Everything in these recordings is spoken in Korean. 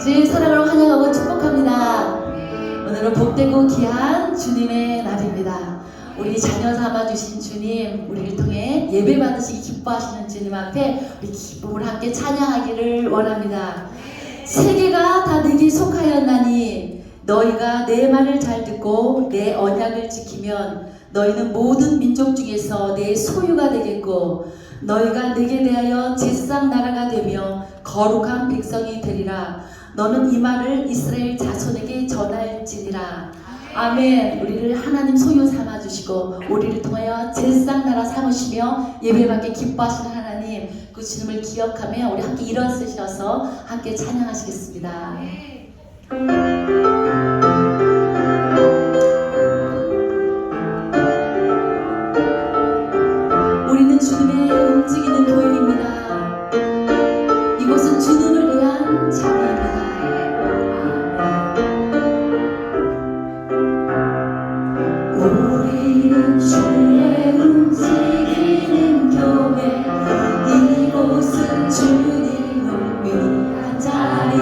주의 사랑으로 환영하고 축복합니다. 오늘은 복되고 귀한 주님의 날입니다. 우리 자녀 삼아주신 주님, 우리를 통해 예배 받으시기 기뻐하시는 주님 앞에 우리 기쁨을 함께 찬양하기를 원합니다. 세계가 다 내게 속하였나니 너희가 내 말을 잘 듣고 내 언약을 지키면 너희는 모든 민족 중에서 내 소유가 되겠고 너희가 내게 대하여 제사장 나라가 되며 거룩한 백성이 되리라. 너는 이 말을 이스라엘 자손에게 전할지니라. 아멘. 우리를 하나님 소유 삼아주시고 우리를 통하여 제사장 나라 삼으시며 예배받게 기뻐하시는 하나님, 그 주님을 기억하며 우리 함께 일어서셔서 함께 찬양하시겠습니다. 우리는 주님의 움직이는 교회입니다. 이곳은 주님을 위한 자리입니다. 우리는 주의 움직이는 교회, 이곳은 주님을 위한 자리.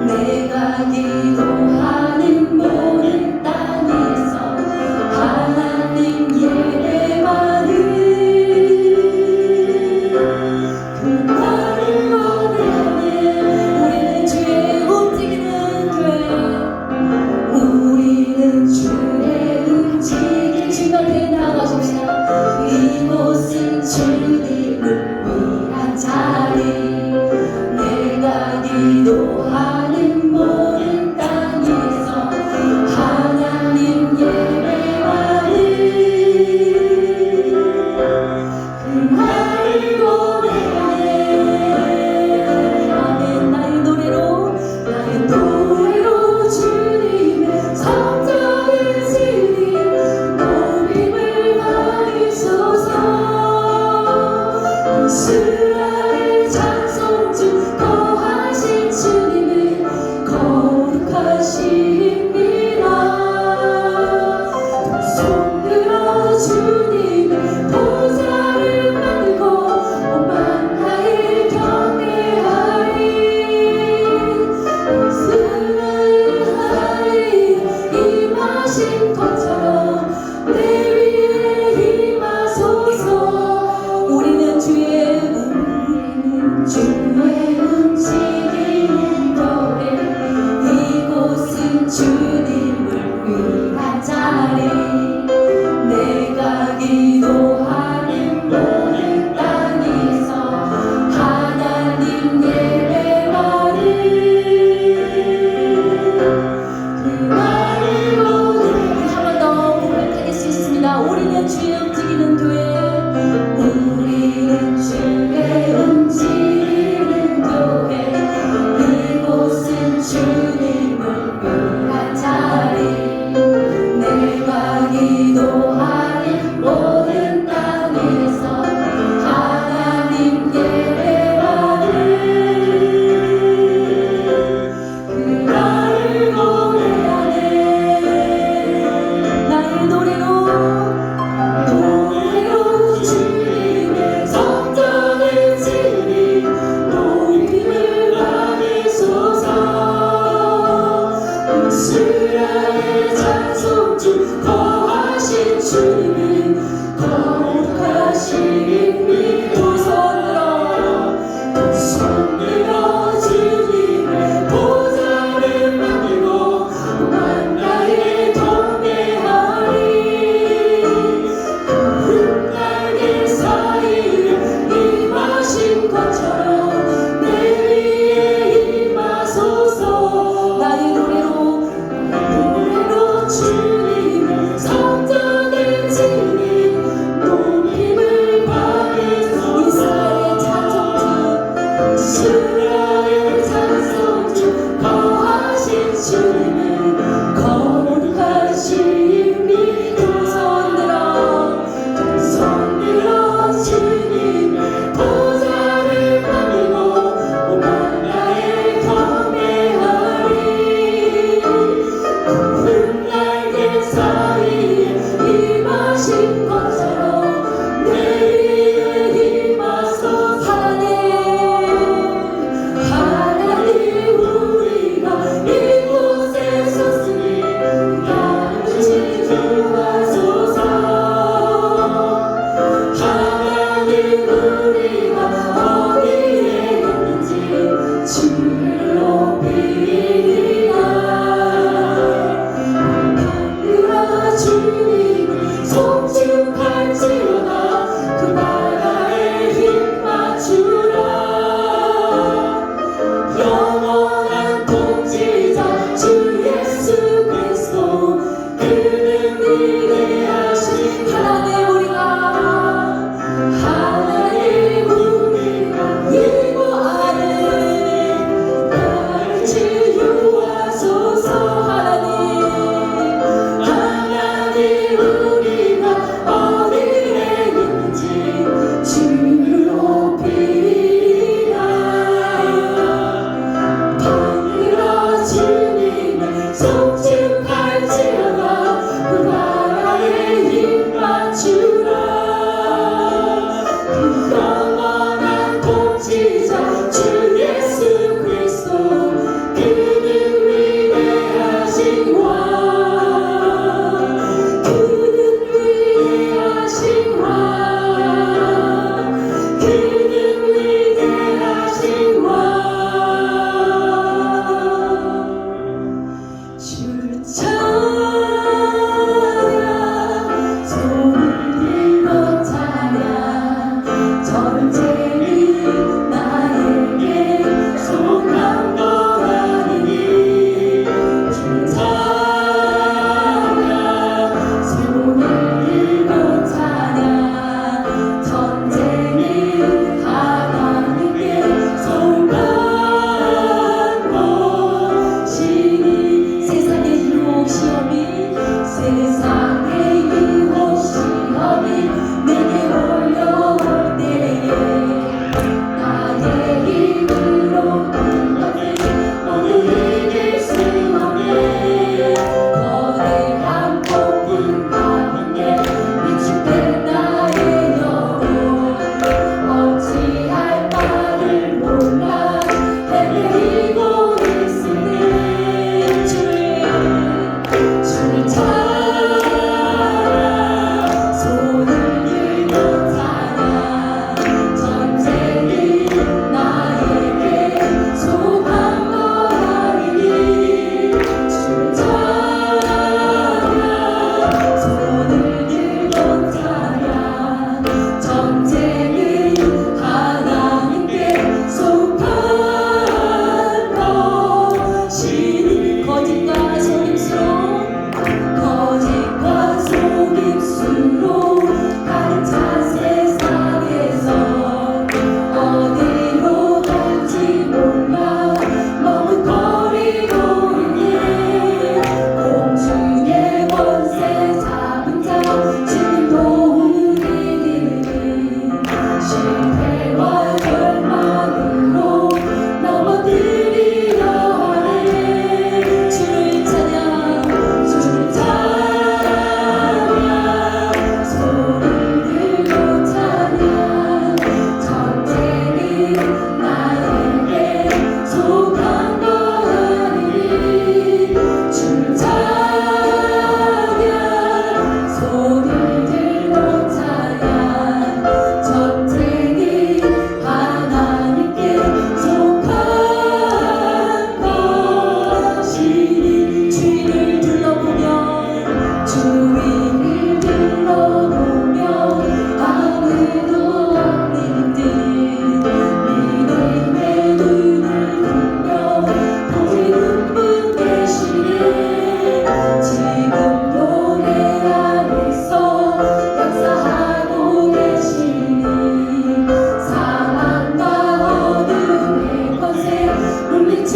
내가 기도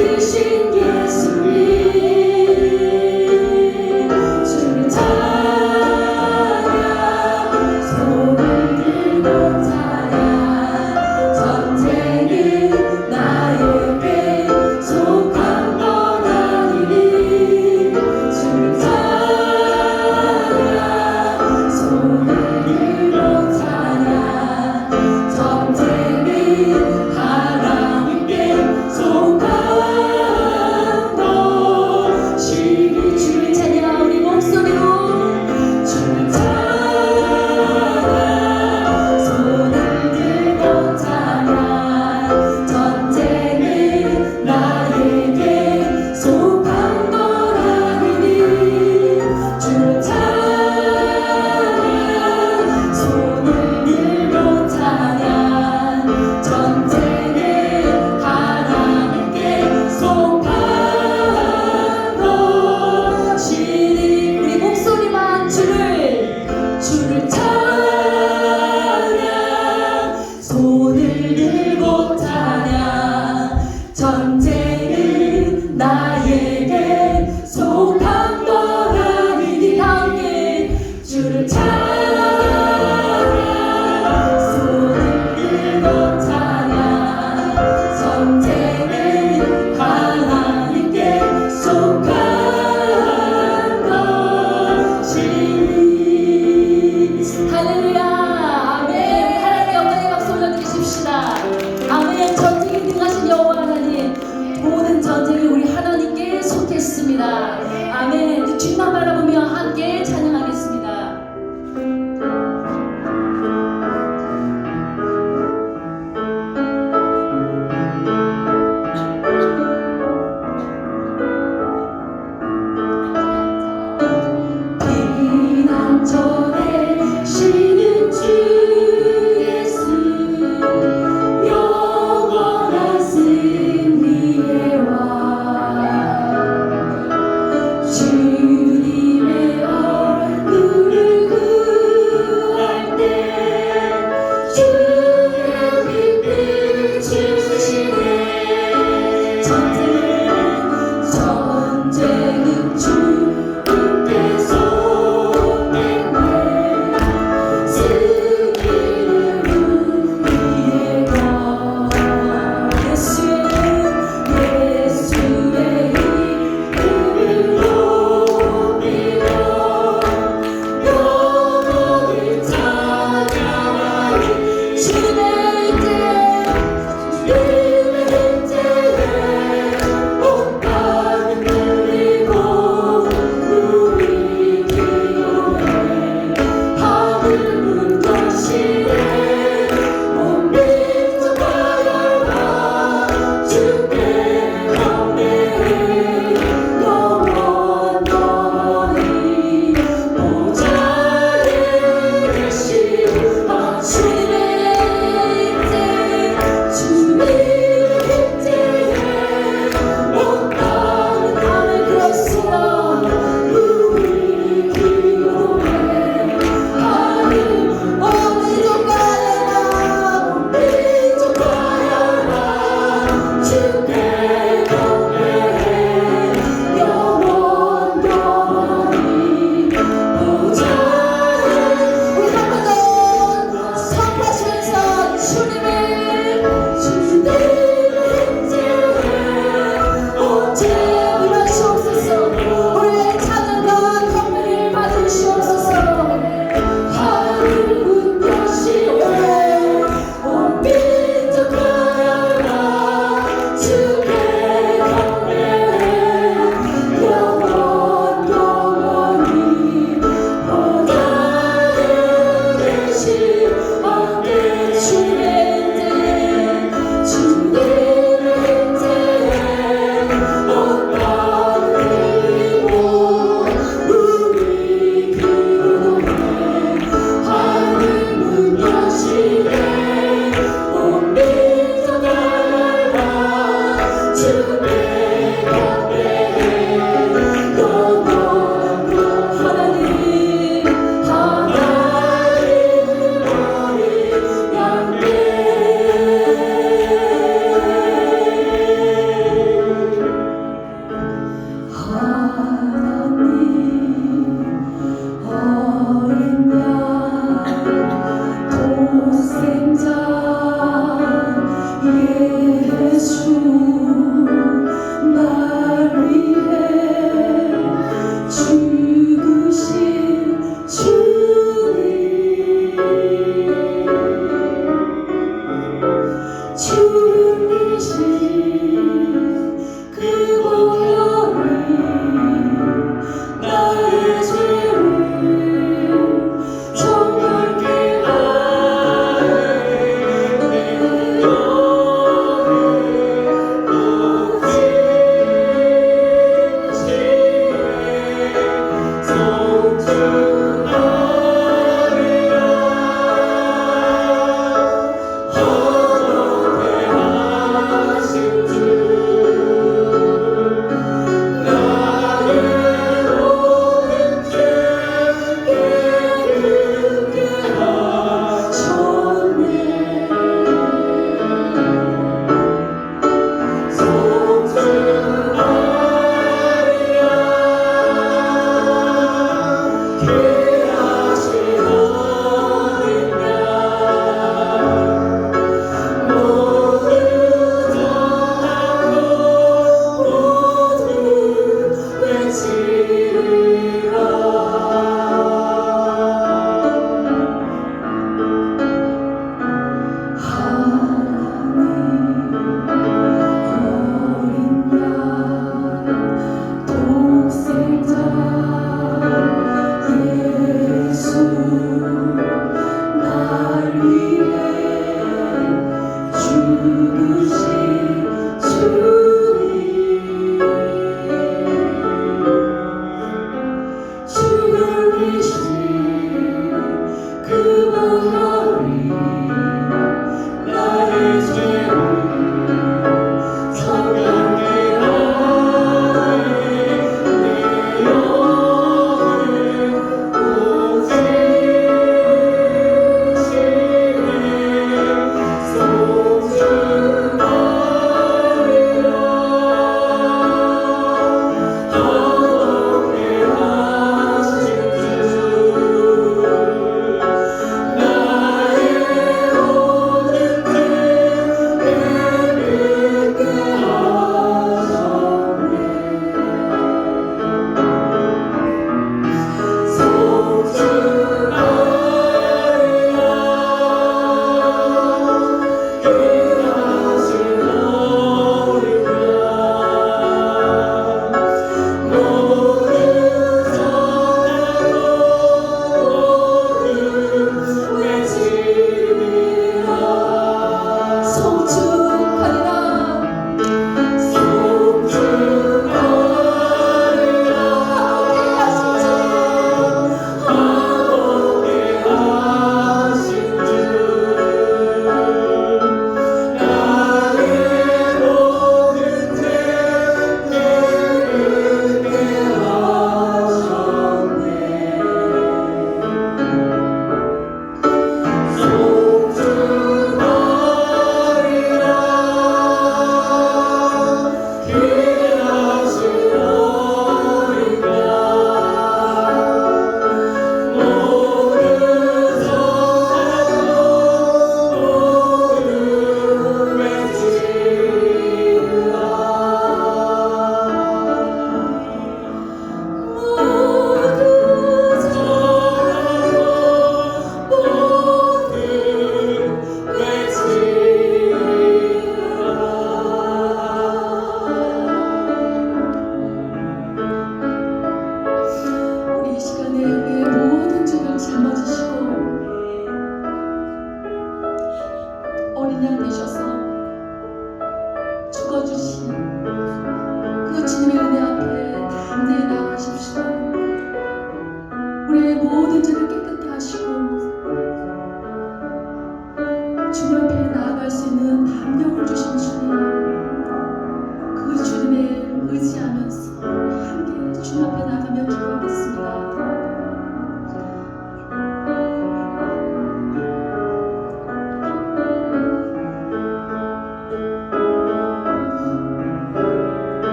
크신 예수님 주를 찬양 손을 들고 찬양 전쟁은 나에게 속한 건 아니니 주를 찬양 손을 들고 찬양 전쟁은 하나님께 속한 것이니 주를 찬양 우리 목소리로 주를 찬양 손을 들고 찬양 전쟁은 나에게 속한 건 아니니 주를 찬양 손을 들고 찬양 전쟁은 하나님께 속한 것이니 우리 목소리만 주를 찬양 손을 들고 찬양 전쟁은 나에게 속한 건 아니니 다 함께 주를 찬양 손을 들고 찬양 전쟁은 하나님께 속한 것이니 할렐루야 아멘 하나님의 영광의 박수 올려드리십시다 아멘 전쟁에 능하신 여호와 하나님 모든 전쟁이 우리 하나님께 속했습니다 아멘 주님만 바라보며 함께 찬양하겠습니다 피난처에 쉬는 주 예수 영원한 승리의 왕 주님의 얼굴을 구할 때 주의 빛을 주시네 전쟁은 주님께서 냈네 승리를 우리의 것 예수의 이름을 높이며 영원히 찬양하리 주의 때에 의지하면서 함께 주님 앞에 나가며 기도하겠습니다.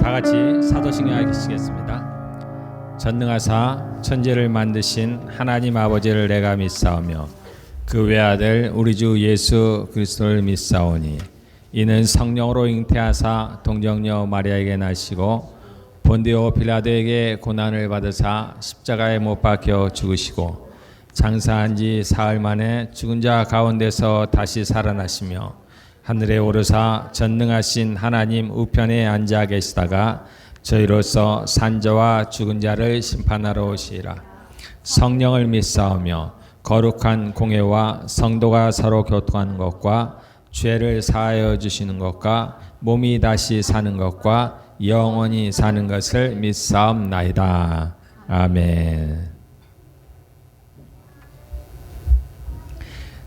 다 같이 사도신경 하시겠습니다. 전능하사 천지를 만드신 하나님 아버지를 내가 믿사오며 그 외아들 우리 주 예수 그리스도를 믿사오니 이는 성령으로 잉태하사 동정녀 마리아에게 나시고 본디오 빌라도에게 고난을 받으사 십자가에 못 박혀 죽으시고 장사한 지 사흘 만에 죽은 자 가운데서 다시 살아나시며 하늘에 오르사 전능하신 하나님 우편에 앉아 계시다가 저희로서 산자와 죽은 자를 심판하러 오시리라. 성령을 믿사오며 거룩한 공예와 성도가 서로 교통하는 것과 죄를 사하여 주시는 것과 몸이 다시 사는 것과 영원히 사는 것을 믿사옵나이다. 아멘.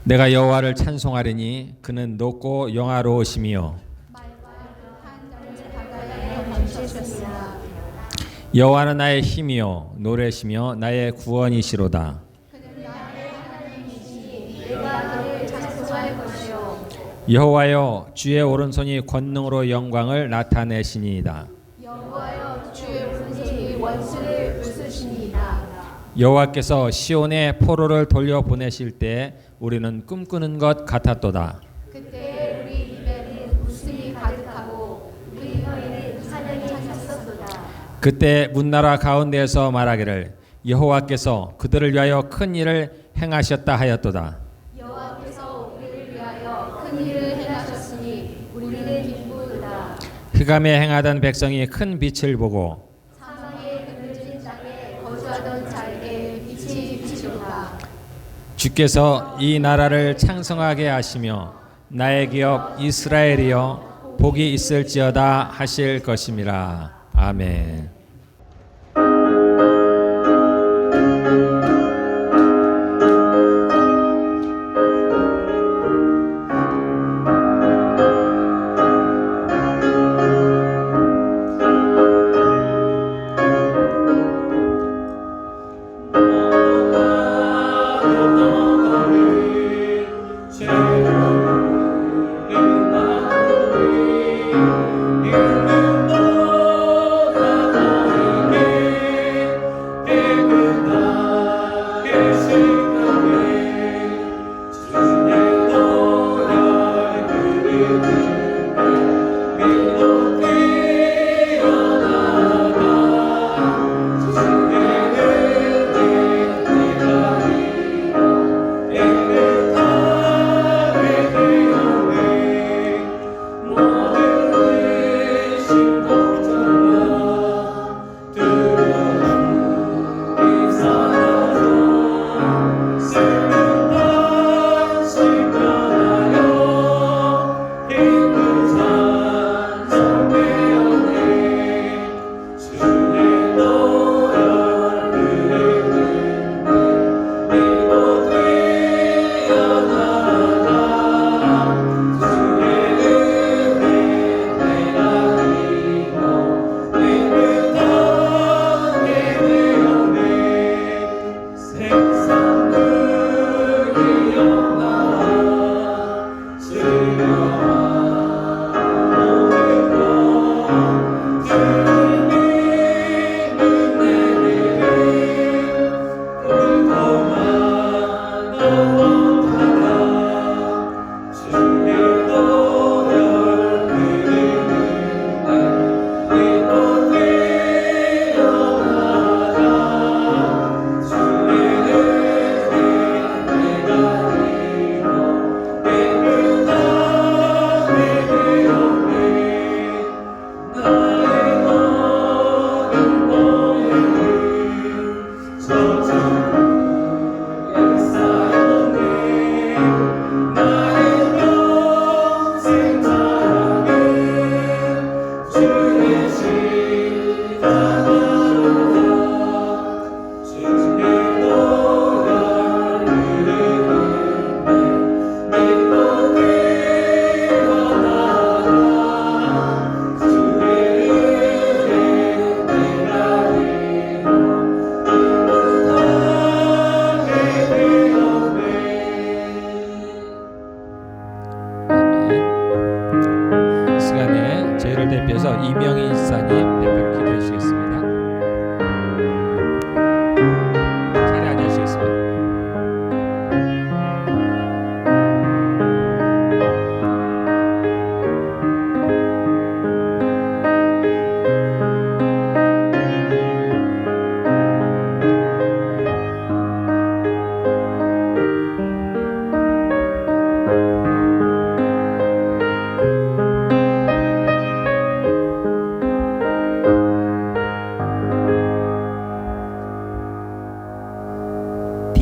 내가 여호와를 찬송하리니 그는 높고 영화로우시며 여호와는 나의 힘이요 노래시며 나의 구원이시로다. 여호와여 주의 오른손이 권능으로 영광을 나타내시니이다. 여호와여 주의 오른손이 원수를 부수시니이다. 여호와께서 시온에 포로를 돌려 보내실 때 우리는 꿈꾸는 것 같았도다. 그때 우리 입에는 웃음이 가득하고 우리 혀에는 찬양이 찼었도다. 그때 문나라 가운데에서 말하기를 여호와께서 그들을 위하여 큰 일을 행하셨다 하였도다. 여호와께서 우리를 위하여 큰 일을 행하셨으니 우리는 기쁘도다. 흑암에 행하던 백성이 큰 빛을 보고 사망의 그늘진 땅에 거주하던 자에게 빛이 비치도다. 주께서 이 나라를 창성하게 하시며 나의 기업 이스라엘이여 복이 있을지어다 하실 것임이라. 아멘. 있는 너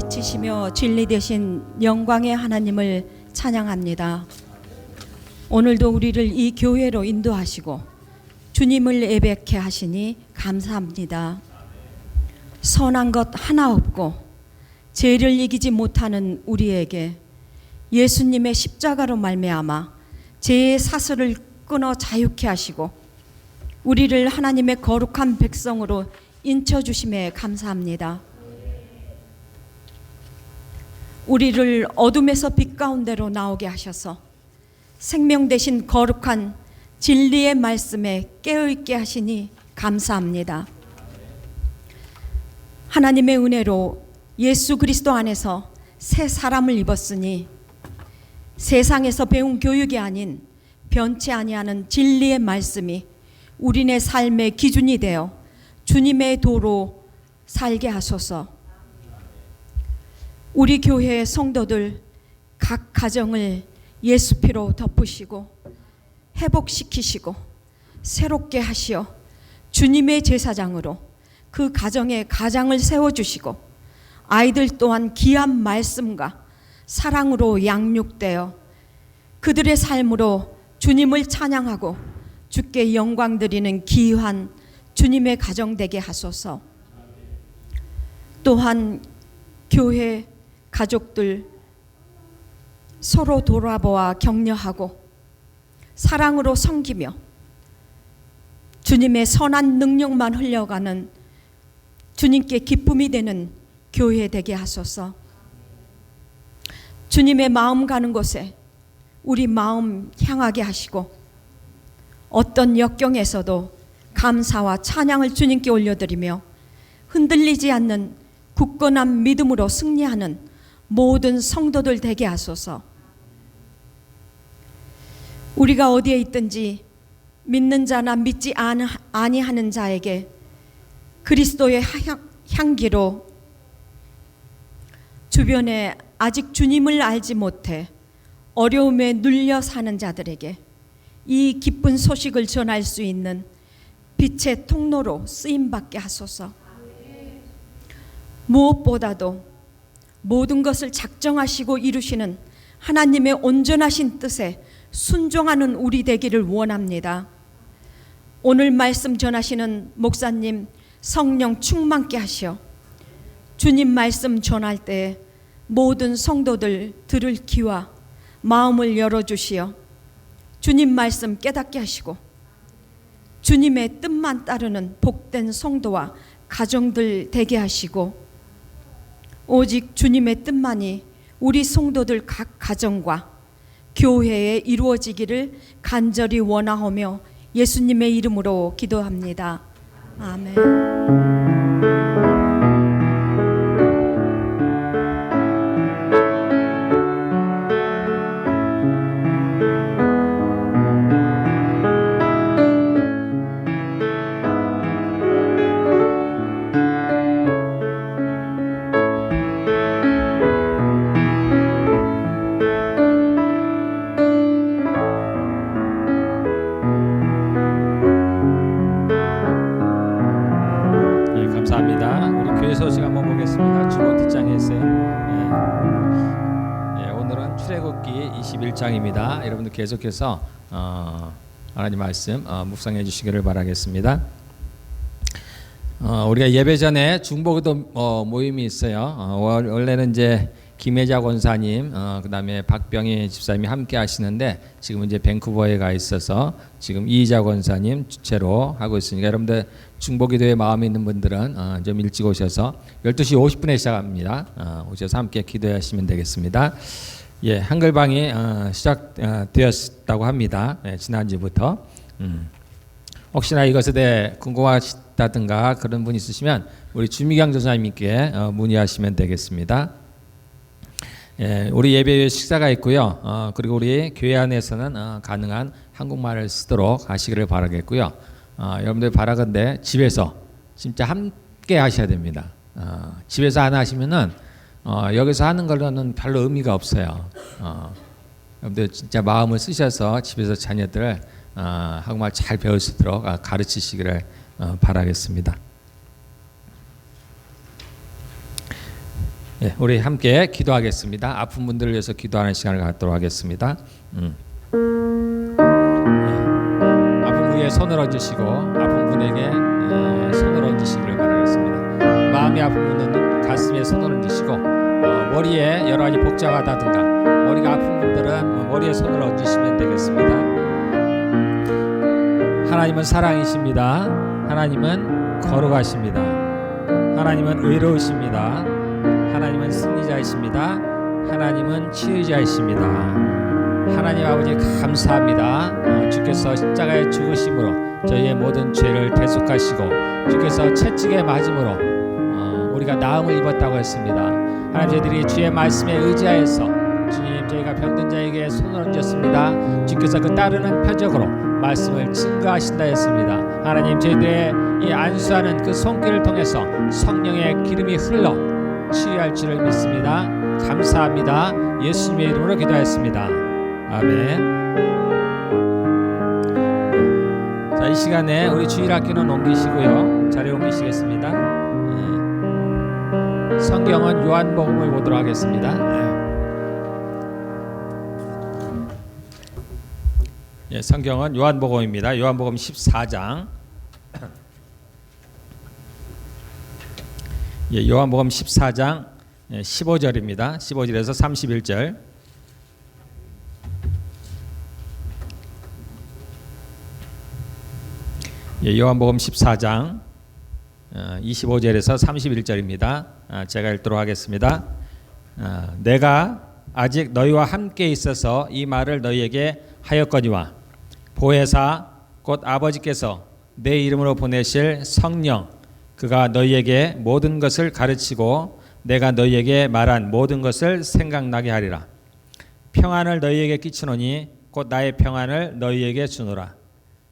빛이시며 진리 되신 영광의 하나님을 찬양합니다. 오늘도 우리를 이 교회로 인도하시고 주님을 예배케 하시니 감사합니다. 선한 것 하나 없고 죄를 이기지 못하는 우리에게 예수님의 십자가로 말미암아 죄의 사슬을 끊어 자유케 하시고 우리를 하나님의 거룩한 백성으로 인쳐주심에 감사합니다. 우리를 어둠에서 빛 가운데로 나오게 하셔서 생명 되신 거룩한 진리의 말씀에 깨어있게 하시니 감사합니다. 하나님의 은혜로 예수 그리스도 안에서 새 사람을 입었으니 세상에서 배운 교육이 아닌 변치 아니하는 진리의 말씀이 우리네 삶의 기준이 되어 주님의 도로 살게 하소서. 우리 교회의 성도들 각 가정을 예수 피로 덮으시고 회복시키시고 새롭게 하시어 주님의 제사장으로 그 가정에 가장을 세워주시고 아이들 또한 귀한 말씀과 사랑으로 양육되어 그들의 삶으로 주님을 찬양하고 주께 영광 드리는 귀한 주님의 가정 되게 하소서. 또한 교회 가족들 서로 돌아보아 격려하고 사랑으로 섬기며 주님의 선한 능력만 흘려가는 주님께 기쁨이 되는 교회 되게 하소서. 주님의 마음 가는 곳에 우리 마음 향하게 하시고 어떤 역경에서도 감사와 찬양을 주님께 올려드리며 흔들리지 않는 굳건한 믿음으로 승리하는 모든 성도들 되게 하소서. 우리가 어디에 있든지 믿는 자나 믿지 아니하는 자에게 그리스도의 향기로 주변에 아직 주님을 알지 못해 어려움에 눌려 사는 자들에게 이 기쁜 소식을 전할 수 있는 빛의 통로로 쓰임받게 하소서. 무엇보다도 모든 것을 작정하시고 이루시는 하나님의 온전하신 뜻에 순종하는 우리 되기를 원합니다. 오늘 말씀 전하시는 목사님 성령 충만케 하시어 주님 말씀 전할 때 모든 성도들 들을 귀와 마음을 열어주시어 주님 말씀 깨닫게 하시고 주님의 뜻만 따르는 복된 성도와 가정들 되게 하시고 오직 주님의 뜻만이 우리 성도들 각 가정과 교회에 이루어지기를 간절히 원하오며 예수님의 이름으로 기도합니다. 아멘. 감사합니다. 우리 교회 소식 한번 보겠습니다. 주보 뒷장에 있어요. 오늘은 출애굽기 21장입니다. 여러분들 계속해서 하나님 말씀 묵상해 주시기를 바라겠습니다. 우리가 예배 전에 중보기도 모임이 있어요. 원래는 이제 김혜자 권사님, 그다음에 박병희 집사님이 함께 하시는데 지금 이제 밴쿠버에 가 있어서 지금 이희자 권사님 주최로 하고 있으니까 여러분들 중보기도에 마음이 있는 분들은 좀 일찍 오셔서 12시 50분에 시작합니다. 오셔서 함께 기도하시면 되겠습니다. 예, 한글방이 시작되었다고 합니다. 지난주부터. 혹시나 이것에 대해 궁금하시다든가 그런 분 있으시면 우리 주미경 전사님께 문의하시면 되겠습니다. 예, 우리 예배 식사가 있고요. 그리고 우리 교회 안에서는 가능한 한국말을 쓰도록 하시기를 바라겠고요. 여러분들 바라건대 집에서 진짜 함께 하셔야 됩니다. 집에서 안 하시면은 여기서 하는 걸로는 별로 의미가 없어요. 여러분들 진짜 마음을 쓰셔서 집에서 자녀들 한국말 잘 배울 수 있도록 가르치시기를 바라겠습니다. 예, 우리 함께 기도하겠습니다. 아픈 분들을 위해서 기도하는 시간을 갖도록 하겠습니다. 예, 아픈 분에게 손을 얹으시고 아픈 분에게 손을 얹으시기를 바라겠습니다. 마음이 아픈 분은 가슴에 손을 얹으시고 머리에 여러 가지 복자가 닿든가 머리가 아픈 분들은 머리에 손을 얹으시면 되겠습니다. 하나님은 사랑이십니다. 하나님은 거룩하십니다. 하나님은 의로우십니다. 하나님은 승리자이십니다. 하나님은 치유자이십니다. 하나님 아버지 감사합니다. 주께서 십자가에 죽으심으로 저희의 모든 죄를 대속하시고 주께서 채찍에 맞음으로 우리가 나음을 입었다고 했습니다. 하나님 저희들이 주의 말씀에 의지하여서 주님 저희가 병든 자에게 손을 얹었습니다. 주께서 그 따르는 표적으로 말씀을 증거하신다 했습니다. 하나님 저희들의 이 안수하는 그 손길을 통해서 성령의 기름이 흘러 치유할 줄을 믿습니다. 감사합니다. 예수님의 이름으로 기도하였습니다. 아멘. 자, 이 시간에 우리 주일학교는 옮기시고요. 자리를 옮기시겠습니다. 성경은 요한복음을 보도록 하겠습니다. 예, 성경은 요한복음입니다. 요한복음 14장. 예, 요한복음 14장 15절입니다. 15절에서 31절. 예, 요한복음 14장 25절에서 31절입니다. 제가 읽도록 하겠습니다. 내가 아직 너희와 함께 있어서 이 말을 너희에게 하였거니와 보혜사 곧 아버지께서 내 이름으로 보내실 성령 그가 너희에게 모든 것을 가르치고 내가 너희에게 말한 모든 것을 생각나게 하리라. 평안을 너희에게 끼치노니 곧 나의 평안을 너희에게 주노라.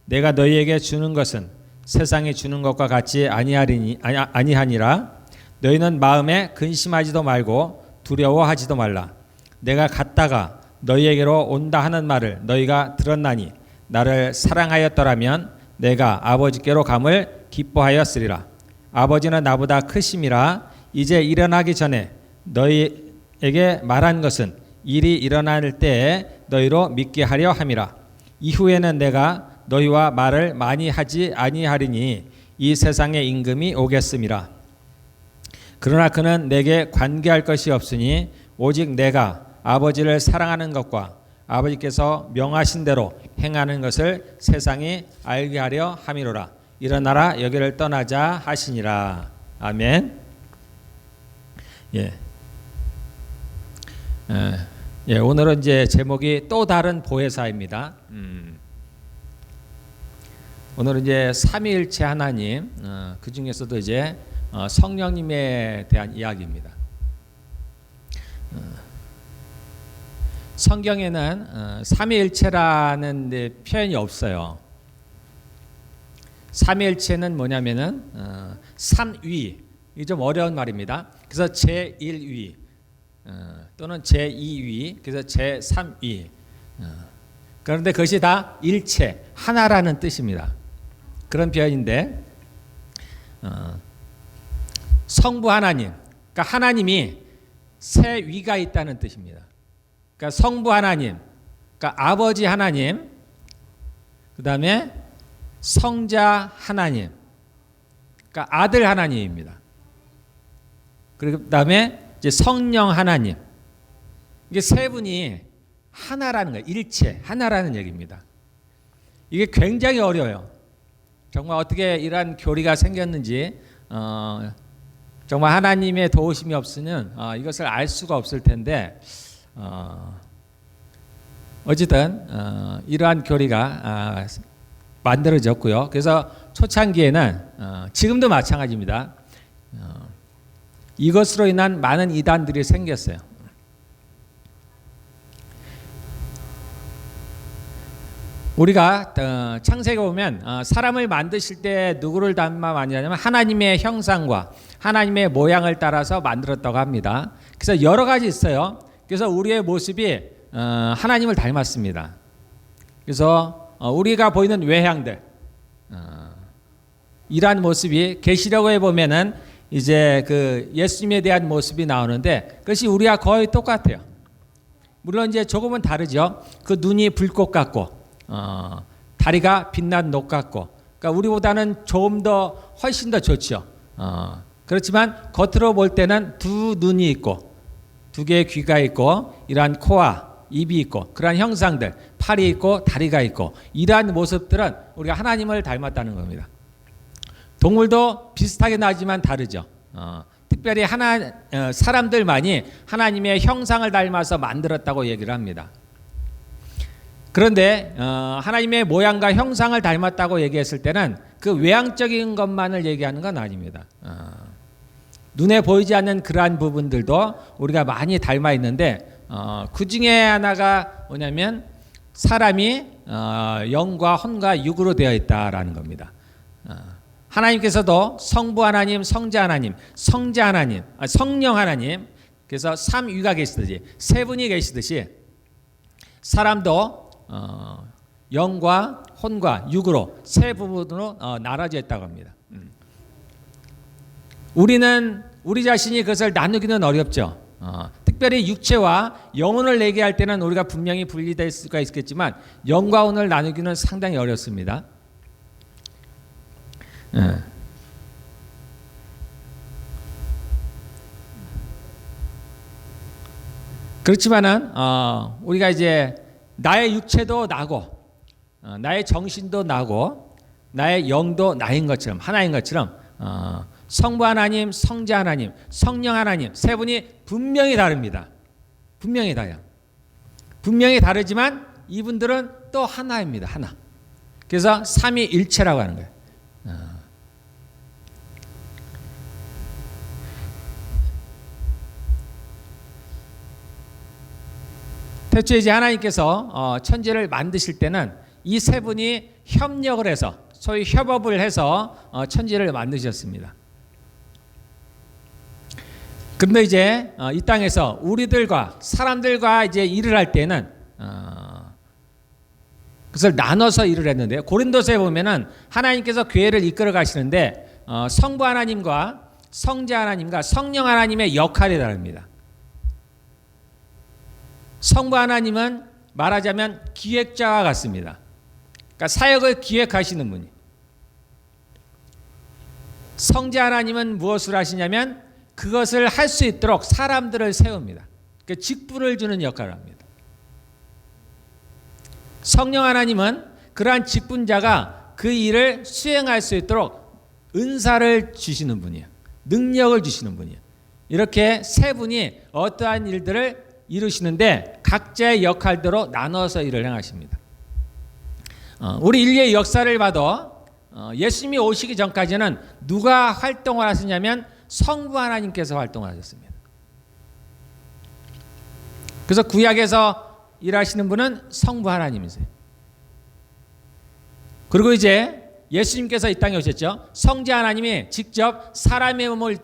내가 너희에게 주는 것은 세상이 주는 것과 같이 아니하니라. 너희는 마음에 근심하지도 말고 두려워하지도 말라. 내가 갔다가 너희에게로 온다 하는 말을 너희가 들었나니 나를 사랑하였더라면 내가 아버지께로 감을 기뻐하였으리라. 아버지는 나보다 크심이라. 이제 일어나기 전에 너희에게 말한 것은 일이 일어날 때에 너희로 믿게 하려 함이라. 이후에는 내가 너희와 말을 많이 하지 아니하리니 이 세상의 임금이 오겠음이라. 그러나 그는 내게 관계할 것이 없으니 오직 내가 아버지를 사랑하는 것과 아버지께서 명하신 대로 행하는 것을 세상이 알게 하려 함이로라. 일어나라 여기를 떠나자 하시니라. 아멘. 오늘은 이제 제목이 또 다른 보혜사입니다. 오늘은 이제 삼위일체 하나님, 그 중에서도 이제 성령님에 대한 이야기입니다. 성경에는 삼위일체라는 표현이 없어요. 삼위일체는 뭐냐면은 삼위, 이게 좀 어려운 말입니다. 그래서 제1위 또는 제2위, 그래서 제3위. 그런데 그것이 다 일체, 하나라는 뜻입니다. 그런 표현인데 성부 하나님, 그러니까 하나님이 세 위가 있다는 뜻입니다. 그러니까 성부 하나님, 그러니까 아버지 하나님, 그 다음에 성자 하나님, 그러니까 아들 하나님입니다. 그리고 그 다음에 이제 성령 하나님. 이게 세 분이 하나라는 거예요. 일체, 하나라는 얘기입니다. 이게 굉장히 어려워요. 정말 어떻게 이러한 교리가 생겼는지 정말 하나님의 도우심이 없으면 이것을 알 수가 없을 텐데 어쨌든 이러한 교리가 만들어졌고요. 그래서 초창기에는 지금도 마찬가지입니다. 이것으로 인한 많은 이단들이 생겼어요. 우리가 창세기 보면 사람을 만드실 때 누구를 닮아 만드냐면 하나님의 형상과 하나님의 모양을 따라서 만들었다고 합니다. 그래서 여러 가지 있어요. 그래서 우리의 모습이 하나님을 닮았습니다. 그래서 우리가 보이는 외향들, 이러한 모습이 계시록에 보면은 이제 그 예수님에 대한 모습이 나오는데 그것이 우리와 거의 똑같아요. 물론 이제 조금은 다르죠. 그 눈이 불꽃 같고 다리가 빛난 녹 같고, 그러니까 우리보다는 조금 더 훨씬 더 좋죠. 그렇지만 겉으로 볼 때는 두 눈이 있고 두 개의 귀가 있고 이러한 코와 입이 있고 그러한 형상들, 팔이 있고 다리가 있고 이러한 모습들은 우리가 하나님을 닮았다는 겁니다. 동물도 비슷하게 나지만 다르죠. 특별히 사람들만이 하나님의 형상을 닮아서 만들었다고 얘기를 합니다. 그런데 하나님의 모양과 형상을 닮았다고 얘기했을 때는 그 외향적인 것만을 얘기하는 건 아닙니다. 눈에 보이지 않는 그러한 부분들도 우리가 많이 닮아 있는데 그 중에 하나가 뭐냐면 사람이 영과 혼과 육으로 되어 있다라는 겁니다. 하나님께서도 성부 하나님, 성자 하나님, 성자 하나님, 성령 하나님, 그래서 삼위가 계시듯이 세 분이 계시듯이 사람도 영과 혼과 육으로 세 부분으로 나눠져 있다고 합니다. 우리는 우리 자신이 그것을 나누기는 어렵죠. 특별히 육체와 영혼을 얘기할 때는 우리가 분명히 분리될 수가 있겠지만 영과 혼을 나누기는 상당히 어렵습니다. 그렇지만은 우리가 이제 나의 육체도 나고 나의 정신도 나고 나의 영도 나인 것처럼 하나인 것처럼 성부 하나님, 성자 하나님, 성령 하나님 세 분이 분명히 다릅니다. 분명히 다요. 분명히 다르지만 이분들은 또 하나입니다. 하나. 그래서 삼위일체라고 하는 거예요. 대체 이제 하나님께서 천지를 만드실 때는 이 세 분이 협력을 해서 소위 협업을 해서 천지를 만드셨습니다. 그런데 이제 이 땅에서 우리들과 사람들과 이제 일을 할 때는 그것을 나눠서 일을 했는데요. 고린도서에 보면은 하나님께서 교회를 이끌어 가시는데 성부 하나님과 성자 하나님과 성령 하나님의 역할이 다릅니다. 성부 하나님은 말하자면 기획자와 같습니다. 그러니까 사역을 기획하시는 분이. 성자 하나님은 무엇을 하시냐면 그것을 할 수 있도록 사람들을 세웁니다. 그러니까 직분을 주는 역할을 합니다. 성령 하나님은 그러한 직분자가 그 일을 수행할 수 있도록 은사를 주시는 분이에요. 능력을 주시는 분이에요. 이렇게 세 분이 어떠한 일들을 이루시는데 각자의 역할대로 나눠서 일을 행하십니다. 우리 인류의 역사를 봐도 예수님이 오시기 전까지는 누가 활동을 하시냐면 성부 하나님께서 활동을 하셨습니다. 그래서 구약에서 일하시는 분은 성부 하나님이세요. 그리고 이제 예수님께서 이 땅에 오셨죠. 성자 하나님이 직접 사람의 몸을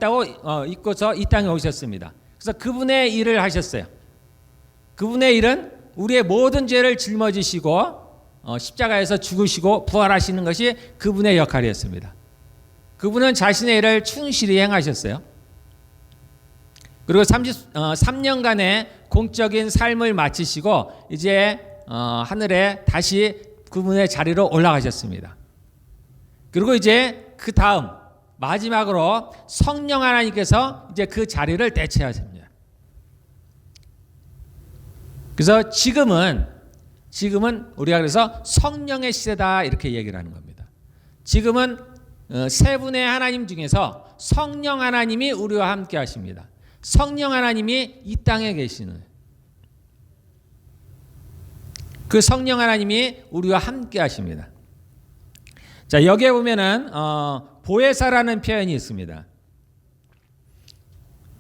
입고서 이 땅에 오셨습니다. 그래서 그분의 일을 하셨어요. 그분의 일은 우리의 모든 죄를 짊어지시고 십자가에서 죽으시고 부활하시는 것이 그분의 역할이었습니다. 그분은 자신의 일을 충실히 행하셨어요. 그리고 33년간의 공적인 삶을 마치시고 이제 하늘에 다시 그분의 자리로 올라가셨습니다. 그리고 이제 그 다음 마지막으로 성령 하나님께서 이제 그 자리를 대체하십니다. 그래서 지금은 우리가 그래서 성령의 시대다 이렇게 얘기를 하는 겁니다. 지금은 세 분의 하나님 중에서 성령 하나님이 우리와 함께 하십니다. 성령 하나님이 이 땅에 계시는 그 성령 하나님이 우리와 함께 하십니다. 자, 여기에 보면은 보혜사라는 표현이 있습니다.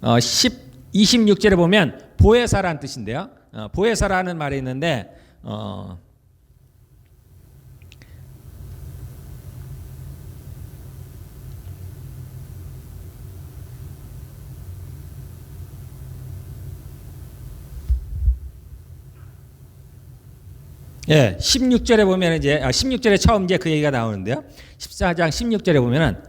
26절에 보면 보혜사라는 뜻인데요. 보혜사라는 말이 있는데 예, 16절에 보면 이제 16절에 처음 이제 그 얘기가 나오는데요. 14장 16절에 보면은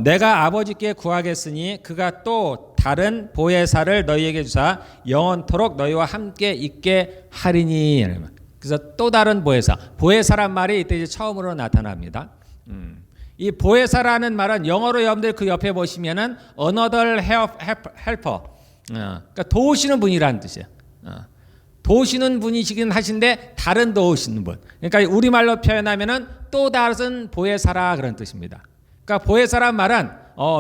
내가 아버지께 구하겠으니 그가 또 다른 보혜사를 너희에게 주사 영원토록 너희와 함께 있게 하리니. 그래서 또 다른 보혜사. 보혜사란 말이 이때 이제 처음으로 나타납니다. 이 보혜사라는 말은 영어로 여러분들 그 옆에 보시면은 another helper. 그러니까 도우시는 분이라는 뜻이에요. 도우시는 분이시긴 하신데 다른 도우시는 분. 그러니까 우리말로 표현하면은 또 다른 보혜사라 그런 뜻입니다. 그러니까 보혜사란 말은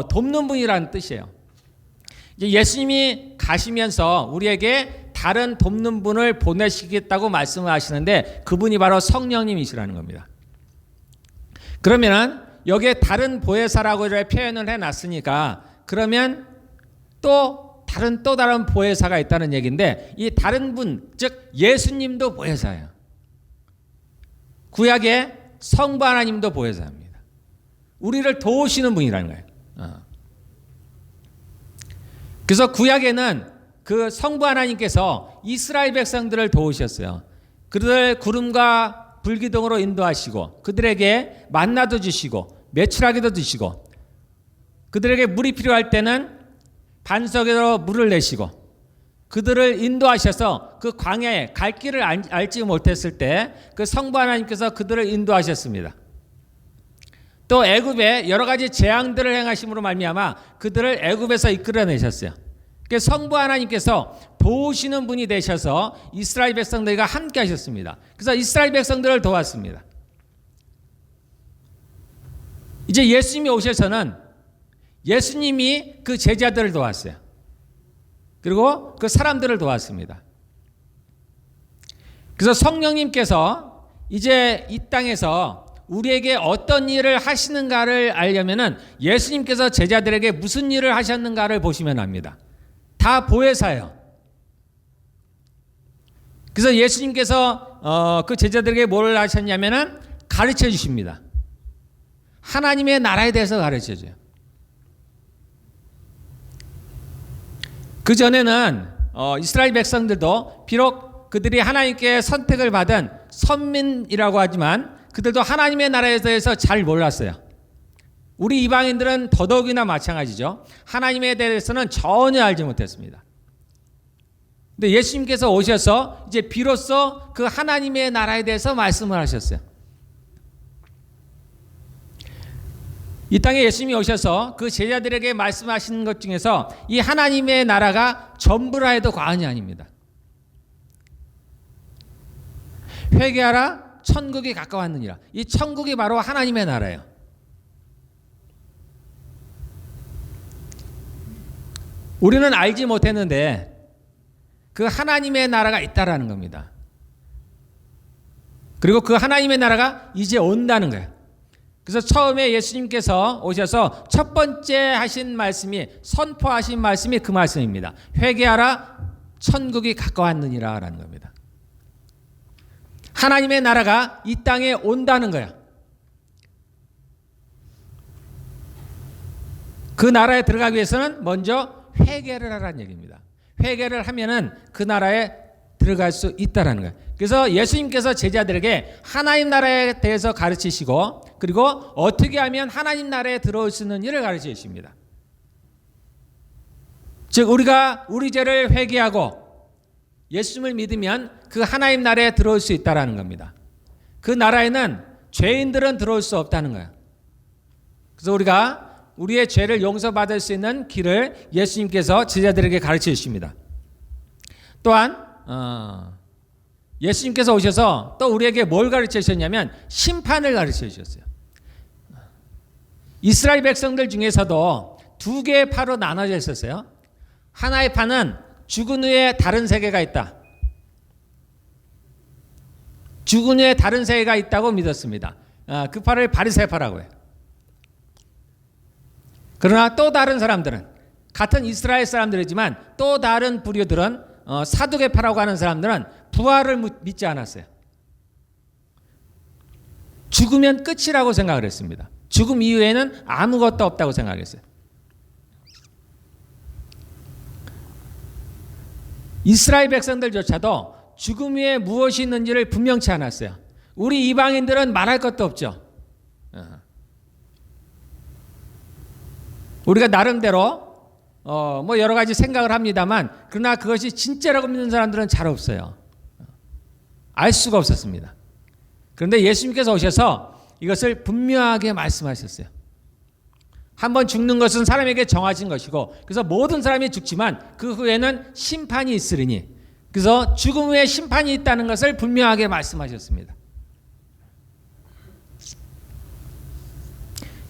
돕는 분이라는 뜻이에요. 이제 예수님이 가시면서 우리에게 다른 돕는 분을 보내시겠다고 말씀을 하시는데 그분이 바로 성령님이시라는 겁니다. 그러면은 여기에 다른 보혜사라고 이렇게 표현을 해놨으니까 그러면 또 다른 보혜사가 있다는 얘기인데 이 다른 분, 즉 예수님도 보혜사예요. 구약의 성부 하나님도 보혜사입니다. 우리를 도우시는 분이라는 거예요. 그래서 구약에는 그 성부 하나님께서 이스라엘 백성들을 도우셨어요. 그들을 구름과 불기둥으로 인도하시고 그들에게 만나도 주시고 메추라기도 주시고 그들에게 물이 필요할 때는 반석으로 물을 내시고 그들을 인도하셔서 그 광야에 갈 길을 알지 못했을 때 그 성부 하나님께서 그들을 인도하셨습니다. 또 애굽에 여러 가지 재앙들을 행하심으로 말미암아 그들을 애굽에서 이끌어내셨어요. 그래서 성부 하나님께서 도우시는 분이 되셔서 이스라엘 백성들과 함께 하셨습니다. 그래서 이스라엘 백성들을 도왔습니다. 이제 예수님이 오셔서는 예수님이 그 제자들을 도왔어요. 그리고 그 사람들을 도왔습니다. 그래서 성령님께서 이제 이 땅에서 우리에게 어떤 일을 하시는가를 알려면은 예수님께서 제자들에게 무슨 일을 하셨는가를 보시면 압니다. 다 보혜사예요. 그래서 예수님께서 그 제자들에게 뭘 하셨냐면은 가르쳐 주십니다. 하나님의 나라에 대해서 가르쳐 줘요. 그 전에는 이스라엘 백성들도 비록 그들이 하나님께 선택을 받은 선민이라고 하지만 그들도 하나님의 나라에 대해서 잘 몰랐어요. 우리 이방인들은 더더욱이나 마찬가지죠. 하나님에 대해서는 전혀 알지 못했습니다. 근데 예수님께서 오셔서 이제 비로소 그 하나님의 나라에 대해서 말씀을 하셨어요. 이 땅에 예수님이 오셔서 그 제자들에게 말씀하시는 것 중에서 이 하나님의 나라가 전부라 해도 과언이 아닙니다. 회개하라 천국이 가까웠느니라. 이 천국이 바로 하나님의 나라예요. 우리는 알지 못했는데 그 하나님의 나라가 있다라는 겁니다. 그리고 그 하나님의 나라가 이제 온다는 거예요. 그래서 처음에 예수님께서 오셔서 첫 번째 하신 말씀이 선포하신 말씀이 그 말씀입니다. 회개하라 천국이 가까웠느니라 라는 겁니다. 하나님의 나라가 이 땅에 온다는 거야. 그 나라에 들어가기 위해서는 먼저 회개를 하라는 얘기입니다. 회개를 하면은 그 나라에 들어갈 수 있다라는 거예요. 그래서 예수님께서 제자들에게 하나님 나라에 대해서 가르치시고 그리고 어떻게 하면 하나님 나라에 들어올 수 있는 일을 가르쳐 주십니다. 즉 우리가 우리 죄를 회개하고 예수님을 믿으면 그 하나님 나라에 들어올 수 있다라는 겁니다. 그 나라에는 죄인들은 들어올 수 없다는 거예요. 그래서 우리가 우리의 죄를 용서받을 수 있는 길을 예수님께서 제자들에게 가르쳐 주십니다. 또한 예수님께서 오셔서 또 우리에게 뭘 가르쳐 주셨냐면 심판을 가르쳐 주셨어요. 이스라엘 백성들 중에서도 두 개의 파로 나눠져 있었어요. 하나의 파는 죽은 후에 다른 세계가 있다. 죽은 후에 다른 세계가 있다고 믿었습니다. 그 파를 바리새파라고 해요. 그러나 또 다른 사람들은 같은 이스라엘 사람들이지만 또 다른 부류들은 사두개파라고 하는 사람들은 부활을 믿지 않았어요. 죽으면 끝이라고 생각을 했습니다. 죽음 이후에는 아무것도 없다고 생각했어요. 이스라엘 백성들조차도 죽음 후에 무엇이 있는지를 분명치 않았어요. 우리 이방인들은 말할 것도 없죠. 우리가 나름대로 뭐 여러 가지 생각을 합니다만 그러나 그것이 진짜라고 믿는 사람들은 잘 없어요. 알 수가 없었습니다. 그런데 예수님께서 오셔서 이것을 분명하게 말씀하셨어요. 한번 죽는 것은 사람에게 정해진 것이고 그래서 모든 사람이 죽지만 그 후에는 심판이 있으리니 그래서 죽음 후에 심판이 있다는 것을 분명하게 말씀하셨습니다.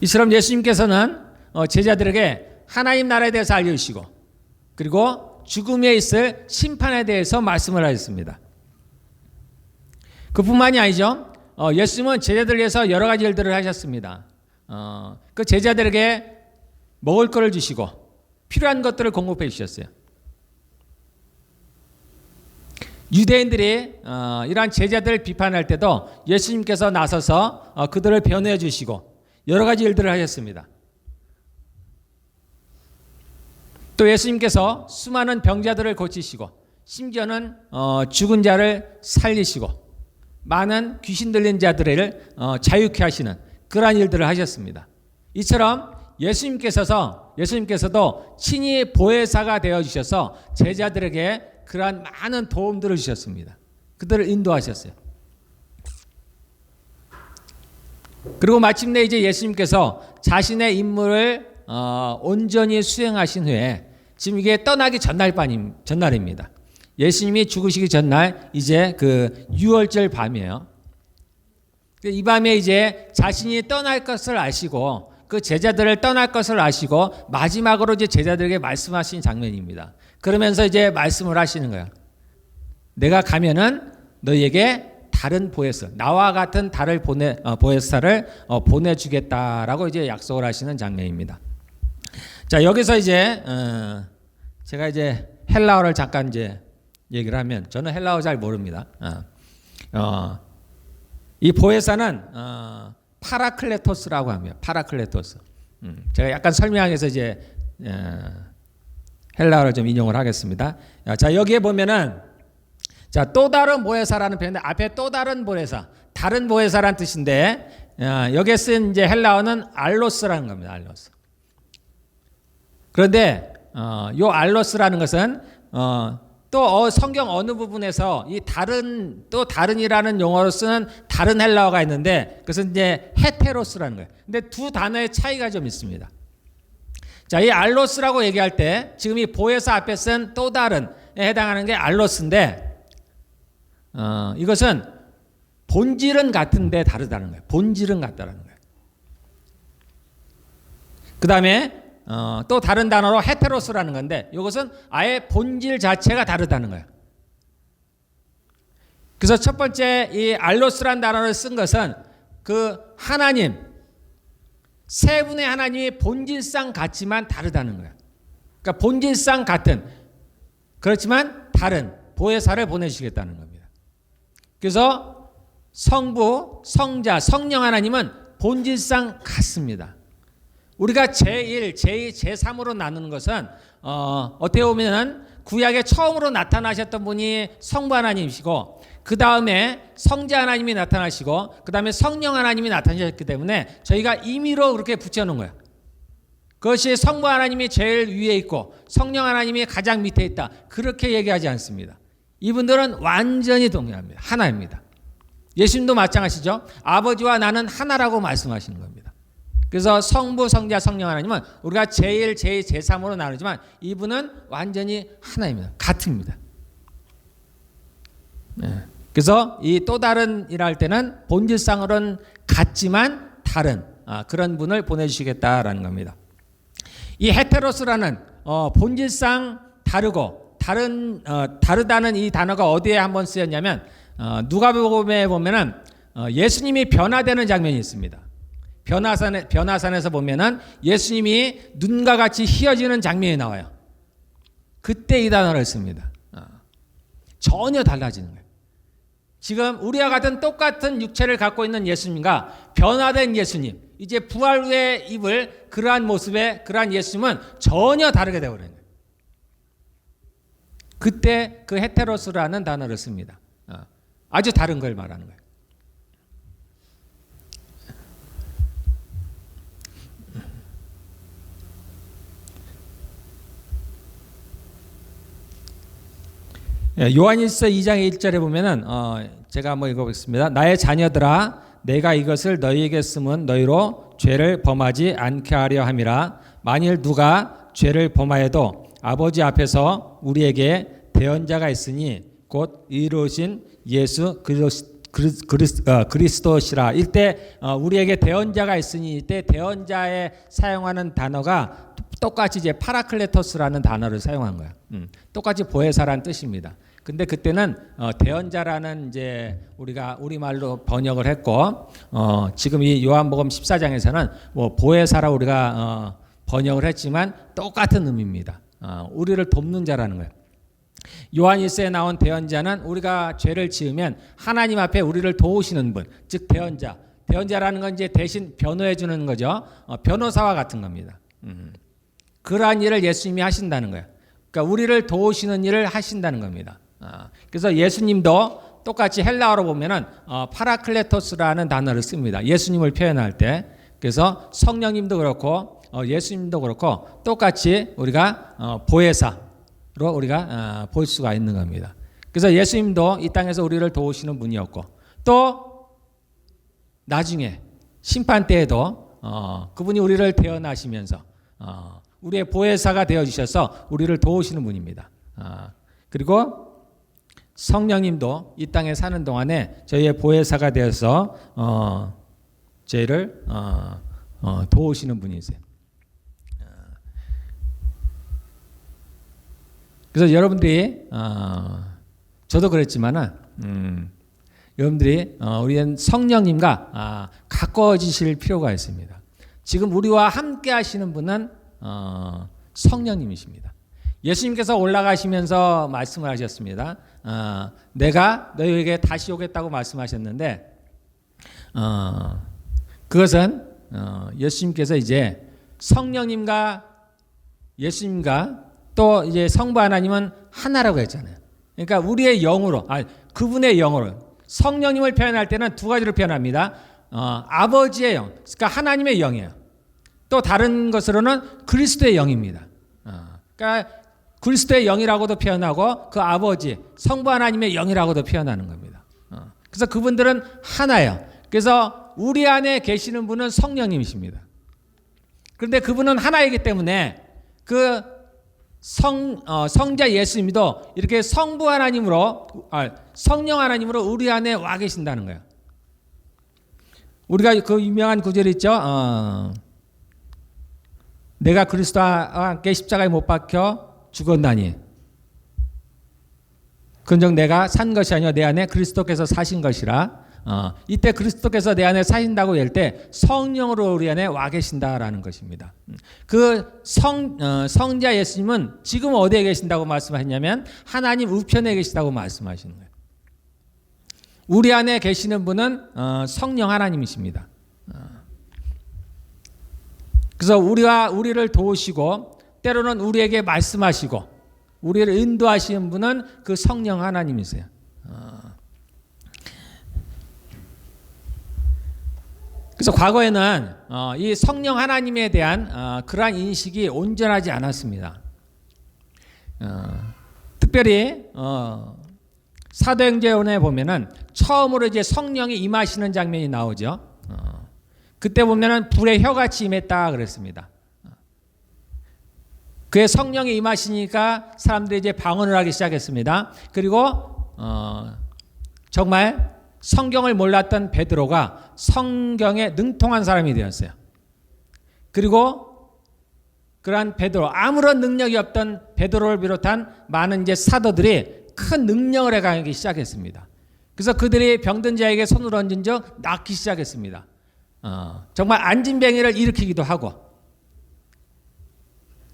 이처럼 예수님께서는 제자들에게 하나님 나라에 대해서 알려주시고 그리고 죽음에 있을 심판에 대해서 말씀을 하셨습니다. 그뿐만이 아니죠. 예수님은 제자들을 위해서 여러 가지 일들을 하셨습니다. 그 제자들에게 먹을 것을 주시고 필요한 것들을 공급해 주셨어요. 유대인들이 이러한 제자들을 비판할 때도 예수님께서 나서서 그들을 변호해 주시고 여러 가지 일들을 하셨습니다. 또 예수님께서 수많은 병자들을 고치시고 심지어는 죽은 자를 살리시고 많은 귀신 들린 자들을 자유케 하시는 그러한 일들을 하셨습니다. 이처럼 예수님께서도 친히 보혜사가 되어주셔서 제자들에게 그러한 많은 도움들을 주셨습니다. 그들을 인도하셨어요. 그리고 마침내 이제 예수님께서 자신의 임무를 온전히 수행하신 후에 지금 이게 떠나기 전날입니다. 예수님이 죽으시기 전날 이제 그 유월절 밤이에요. 이 밤에 이제 자신이 떠날 것을 아시고 그 제자들을 떠날 것을 아시고 마지막으로 이제 제자들에게 말씀하신 장면입니다. 그러면서 이제 말씀을 하시는 거예요. 내가 가면은 너희에게 다른 보혜사, 나와 같은 다른 보혜사를 보내주겠다라고 이제 약속을 하시는 장면입니다. 자, 여기서 이제 제가 이제 헬라어를 잠깐 이제 얘기를 하면 저는 헬라어 잘 모릅니다. 이 보혜사는 파라클레토스라고 합니다. 파라클레토스. 제가 약간 설명하기 위해서 이제 헬라어를 좀 인용을 하겠습니다. 자, 여기에 보면은 자, 또 다른 보혜사라는 표현인데 앞에 또 다른 보혜사, 다른 보혜사라는 뜻인데 여기에 쓴 이제 헬라어는 알로스라는 겁니다. 알로스. 그런데 요 알로스라는 것은 또 성경 어느 부분에서 이 다른이라는 용어로 쓰는 다른 헬라어가 있는데 그것은 이제 헤테로스라는 거예요. 근데 두 단어의 차이가 좀 있습니다. 자, 이 알로스라고 얘기할 때 지금 이 보혜사 앞에 쓴 또 다른에 해당하는 게 알로스인데 이것은 본질은 같은데 다르다는 거예요. 본질은 같다는 거예요. 그 다음에 또 다른 단어로 헤테로스라는 건데 이것은 아예 본질 자체가 다르다는 거예요. 그래서 첫 번째 이 알로스라는 단어를 쓴 것은 그 하나님, 세 분의 하나님이 본질상 같지만 다르다는 거예요. 그러니까 본질상 같은 그렇지만 다른 보혜사를 보내주시겠다는 겁니다. 그래서 성부, 성자, 성령 하나님은 본질상 같습니다. 우리가 제1, 제2, 제3으로 나누는 것은 어떻게 보면 구약에 처음으로 나타나셨던 분이 성부 하나님이시고 그 다음에 성자 하나님이 나타나시고 그 다음에 성령 하나님이 나타나셨기 때문에 저희가 임의로 그렇게 붙여놓은 거예요. 그것이 성부 하나님이 제일 위에 있고 성령 하나님이 가장 밑에 있다. 그렇게 얘기하지 않습니다. 이분들은 완전히 동일합니다. 하나입니다. 예수님도 마찬가지죠. 아버지와 나는 하나라고 말씀하시는 겁니다. 그래서 성부, 성자, 성령 하나님은 우리가 제1, 제2, 제3으로 나누지만 이분은 완전히 하나입니다. 같습니다. 네. 그래서 이 또 다른이라 할 때는 본질상으로는 같지만 다른 그런 분을 보내주시겠다라는 겁니다. 이 헤테로스라는 본질상 다르고 다르다는 이 단어가 어디에 한번 쓰였냐면 누가복음에 보면은 예수님이 변화되는 장면이 있습니다. 변화산에서 보면은 예수님이 눈과 같이 희어지는 장면이 나와요. 그때 이 단어를 씁니다. 전혀 달라지는 거예요. 지금 우리와 같은 똑같은 육체를 갖고 있는 예수님과 변화된 예수님, 이제 부활 후에 입을 그러한 모습의 그러한 예수님은 전혀 다르게 되어버려요. 그때 그 헤테로스라는 단어를 씁니다. 아주 다른 걸 말하는 거예요. 요한일서 2장 1절에 보면은 제가 한번 읽어보겠습니다. 나의 자녀들아 내가 이것을 너희에게 쓰면 너희로 죄를 범하지 않게 하려 함이라. 만일 누가 죄를 범하여도 아버지 앞에서 우리에게 대언자가 있으니 곧 의로우신 예수 그리스도시라. 이때 우리에게 대언자가 있으니 이때 대언자에 사용하는 단어가 똑같이 이제 파라클레토스라는 단어를 사용한 거야. 똑같이 보혜사라는 뜻입니다. 근데 그때는 대언자라는 이제 우리가 우리말로 번역을 했고 지금 이 요한복음 14장에서는 뭐 보혜사라 우리가 번역을 했지만 똑같은 의미입니다. 우리를 돕는 자라는 거예요. 요한일서에 나온 대언자는 우리가 죄를 지으면 하나님 앞에 우리를 도우시는 분, 즉 대언자. 대언자라는 건 이제 대신 변호해 주는 거죠. 변호사와 같은 겁니다. 그러한 일을 예수님이 하신다는 거예요. 그러니까 우리를 도우시는 일을 하신다는 겁니다. 그래서 예수님도 똑같이 헬라어로 보면은 파라클레토스라는 단어를 씁니다. 예수님을 표현할 때. 그래서 성령님도 그렇고 예수님도 그렇고 똑같이 우리가 보혜사로 우리가 볼 수가 있는 겁니다. 그래서 예수님도 이 땅에서 우리를 도우시는 분이었고 또 나중에 심판 때에도 그분이 우리를 대언하시면서 우리의 보혜사가 되어주셔서 우리를 도우시는 분입니다. 그리고 성령님도 이 땅에 사는 동안에 저희의 보혜사가 되어서 저희를 도우시는 분이세요. 그래서 여러분들이 저도 그랬지만은 여러분들이 우리는 성령님과 가까워지실 필요가 있습니다. 지금 우리와 함께 하시는 분은 성령님이십니다. 예수님께서 올라가시면서 말씀을 하셨습니다. 내가 너희에게 다시 오겠다고 말씀하셨는데 그것은 예수님께서 이제 성령님과 예수님과 또 이제 성부 하나님은 하나라고 했잖아요. 그러니까 우리의 영으로, 그분의 영으로 성령님을 표현할 때는 두 가지로 표현합니다. 아버지의 영, 그러니까 하나님의 영이에요. 또 다른 것으로는 그리스도의 영입니다. 그러니까 그리스도의 영이라고도 표현하고 그 아버지, 성부 하나님의 영이라고도 표현하는 겁니다. 그래서 그분들은 하나예요. 그래서 우리 안에 계시는 분은 성령님이십니다. 그런데 그분은 하나이기 때문에 그 성자 예수님도 이렇게 성부 하나님으로, 성령 하나님으로 우리 안에 와 계신다는 거예요. 우리가 그 유명한 구절이 있죠. 내가 그리스도와 함께 십자가에 못 박혀 죽었나니 그런즉 내가 산 것이 아니요 내 안에 그리스도께서 사신 것이라. 이때 그리스도께서 내 안에 사신다고 할 때 성령으로 우리 안에 와 계신다라는 것입니다. 그 성자 예수님은 지금 어디에 계신다고 말씀하셨냐면 하나님 우편에 계시다고 말씀하시는 거예요. 우리 안에 계시는 분은 성령 하나님이십니다. 그래서 우리를 도우시고 때로는 우리에게 말씀하시고 우리를 인도하시는 분은 그 성령 하나님이세요. 그래서 과거에는 이 성령 하나님에 대한 그러한 인식이 온전하지 않았습니다. 특별히 사도행전에 보면은 처음으로 이제 성령이 임하시는 장면이 나오죠. 그때 보면은 불의 혀같이 임했다 그랬습니다. 그의 성령이 임하시니까 사람들이 이제 방언을 하기 시작했습니다. 그리고 정말 성경을 몰랐던 베드로가 성경에 능통한 사람이 되었어요. 그리고 그러한 베드로, 아무런 능력이 없던 베드로를 비롯한 많은 이제 사도들이 큰 능력을 해가기 시작했습니다. 그래서 그들이 병든 자에게 손을 얹은 적 낫기 시작했습니다. 정말 안진뱅이를 일으키기도 하고,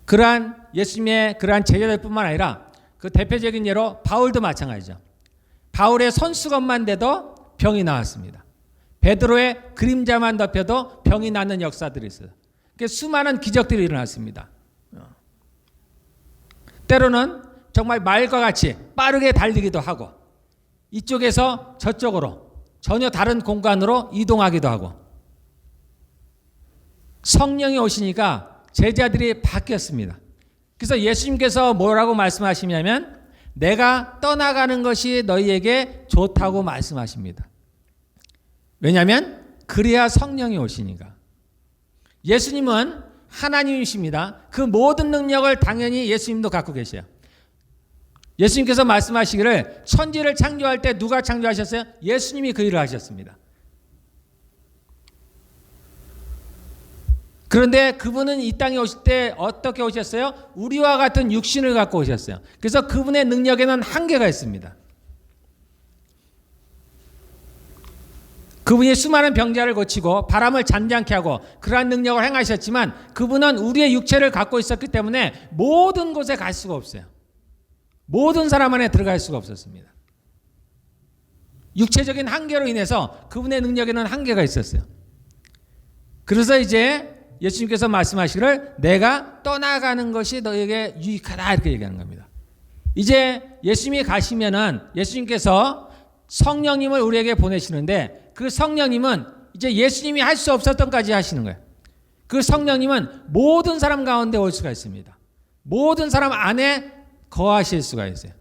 그러한 예수님의 그러한 제자들뿐만 아니라 그 대표적인 예로 바울도 마찬가지죠. 바울의 손수건만 대도 병이 나왔습니다. 베드로의 그림자만 덮여도 병이 낫는 역사들이 있어요. 수많은 기적들이 일어났습니다. 때로는 정말 말과 같이 빠르게 달리기도 하고 이쪽에서 저쪽으로 전혀 다른 공간으로 이동하기도 하고, 성령이 오시니까 제자들이 바뀌었습니다. 그래서 예수님께서 뭐라고 말씀하시냐면 내가 떠나가는 것이 너희에게 좋다고 말씀하십니다. 왜냐하면 그래야 성령이 오시니까. 예수님은 하나님이십니다. 그 모든 능력을 당연히 예수님도 갖고 계세요. 예수님께서 말씀하시기를 천지를 창조할 때 누가 창조하셨어요? 예수님이 그 일을 하셨습니다. 그런데 그분은 이 땅에 오실 때 어떻게 오셨어요? 우리와 같은 육신을 갖고 오셨어요. 그래서 그분의 능력에는 한계가 있습니다. 그분이 수많은 병자를 고치고 바람을 잠잠케 하고 그러한 능력을 행하셨지만 그분은 우리의 육체를 갖고 있었기 때문에 모든 곳에 갈 수가 없어요. 모든 사람 안에 들어갈 수가 없었습니다. 육체적인 한계로 인해서 그분의 능력에는 한계가 있었어요. 그래서 이제 예수님께서 말씀하시기를 내가 떠나가는 것이 너에게 유익하다 이렇게 얘기하는 겁니다. 이제 예수님이 가시면은 예수님께서 성령님을 우리에게 보내시는데 그 성령님은 이제 예수님이 할 수 없었던 것까지 하시는 거예요. 그 성령님은 모든 사람 가운데 올 수가 있습니다. 모든 사람 안에 거하실 수가 있어요.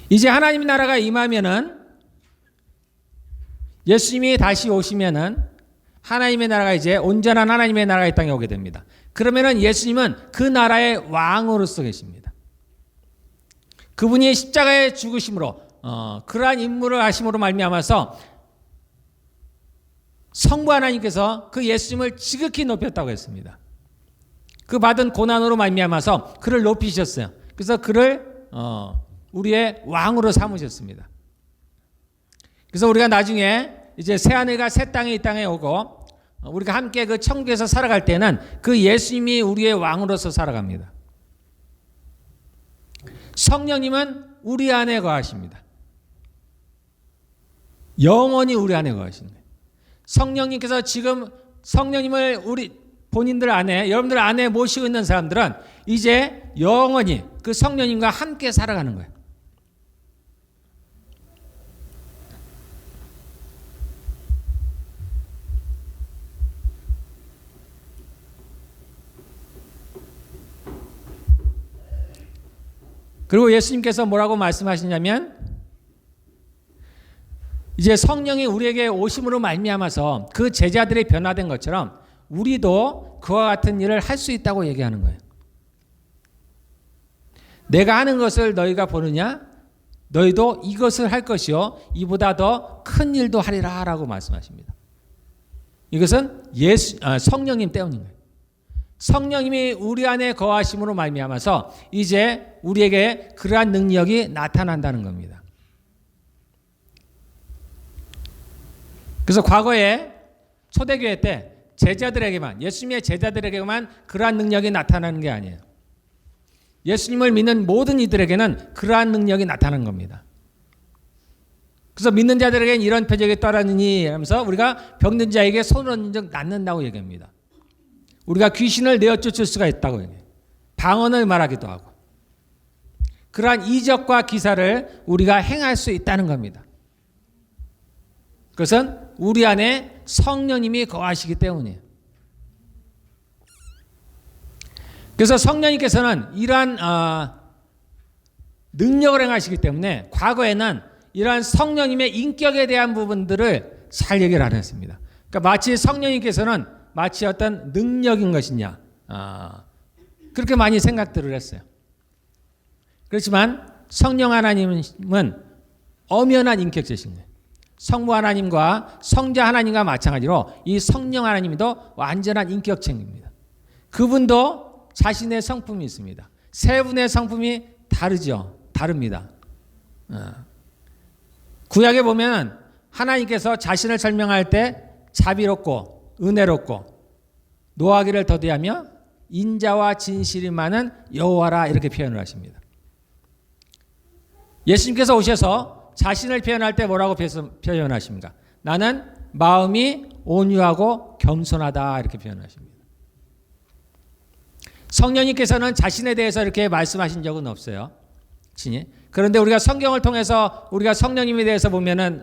이제 하나님 나라가 임하면은 예수님이 다시 오시면은 하나님의 나라가 이제 온전한 하나님의 나라가 이 땅에 오게 됩니다. 그러면은 예수님은 그 나라의 왕으로서 계십니다. 그분이 십자가에 죽으심으로 그러한 임무를 하심으로 말미암아서 성부 하나님께서 그 예수님을 지극히 높였다고 했습니다. 그 받은 고난으로 말미암아서 그를 높이셨어요. 그래서 그를 우리의 왕으로 삼으셨습니다. 그래서 우리가 나중에 이제 새하늘과 새 땅이 이 땅에 오고 우리가 함께 그 천국에서 살아갈 때는 그 예수님이 우리의 왕으로서 살아갑니다. 성령님은 우리 안에 거하십니다. 영원히 우리 안에 거하시는 거예요. 성령님께서 지금 성령님을 우리 본인들 안에 여러분들 안에 모시고 있는 사람들은 이제 영원히 그 성령님과 함께 살아가는 거예요. 그리고 예수님께서 뭐라고 말씀하시냐면 이제 성령이 우리에게 오심으로 말미암아서 그 제자들이 변화된 것처럼 우리도 그와 같은 일을 할 수 있다고 얘기하는 거예요. 내가 하는 것을 너희가 보느냐? 너희도 이것을 할 것이요 이보다 더 큰 일도 하리라 라고 말씀하십니다. 이것은 성령님 때문인 거예요. 성령님이 우리 안에 거하심으로 말미암아서 이제 우리에게 그러한 능력이 나타난다는 겁니다. 그래서 과거에 초대교회 때 제자들에게만 예수님의 제자들에게만 그러한 능력이 나타나는 게 아니에요. 예수님을 믿는 모든 이들에게는 그러한 능력이 나타나는 겁니다. 그래서 믿는 자들에게는 이런 표적이 따르느니 하면서 우리가 병든 자에게 손을 얹은 적 낫는다고 얘기합니다. 우리가 귀신을 내어쫓을 수가 있다고 얘기해요. 방언을 말하기도 하고 그러한 이적과 기사를 우리가 행할 수 있다는 겁니다. 그것은 우리 안에 성령님이 거하시기 때문이에요. 그래서 성령님께서는 이러한 능력을 행하시기 때문에 과거에는 이러한 성령님의 인격에 대한 부분들을 잘 얘기를 안 했습니다. 그러니까 마치 성령님께서는 마치 어떤 능력인 것이냐 그렇게 많이 생각들을 했어요. 그렇지만 성령 하나님은 엄연한 인격체신 거예요. 성부 하나님과 성자 하나님과 마찬가지로 이 성령 하나님도 완전한 인격체입니다. 그분도 자신의 성품이 있습니다. 세 분의 성품이 다릅니다. 구약에 보면 하나님께서 자신을 설명할 때 자비롭고 은혜롭고 노하기를 더디하며 인자와 진실이 많은 여호와라 이렇게 표현을 하십니다. 예수님께서 오셔서 자신을 표현할 때 뭐라고 표현하십니까? 나는 마음이 온유하고 겸손하다 이렇게 표현하십니다. 성령님께서는 자신에 대해서 이렇게 말씀하신 적은 없어요. 친히. 그런데 우리가 성경을 통해서 우리가 성령님에 대해서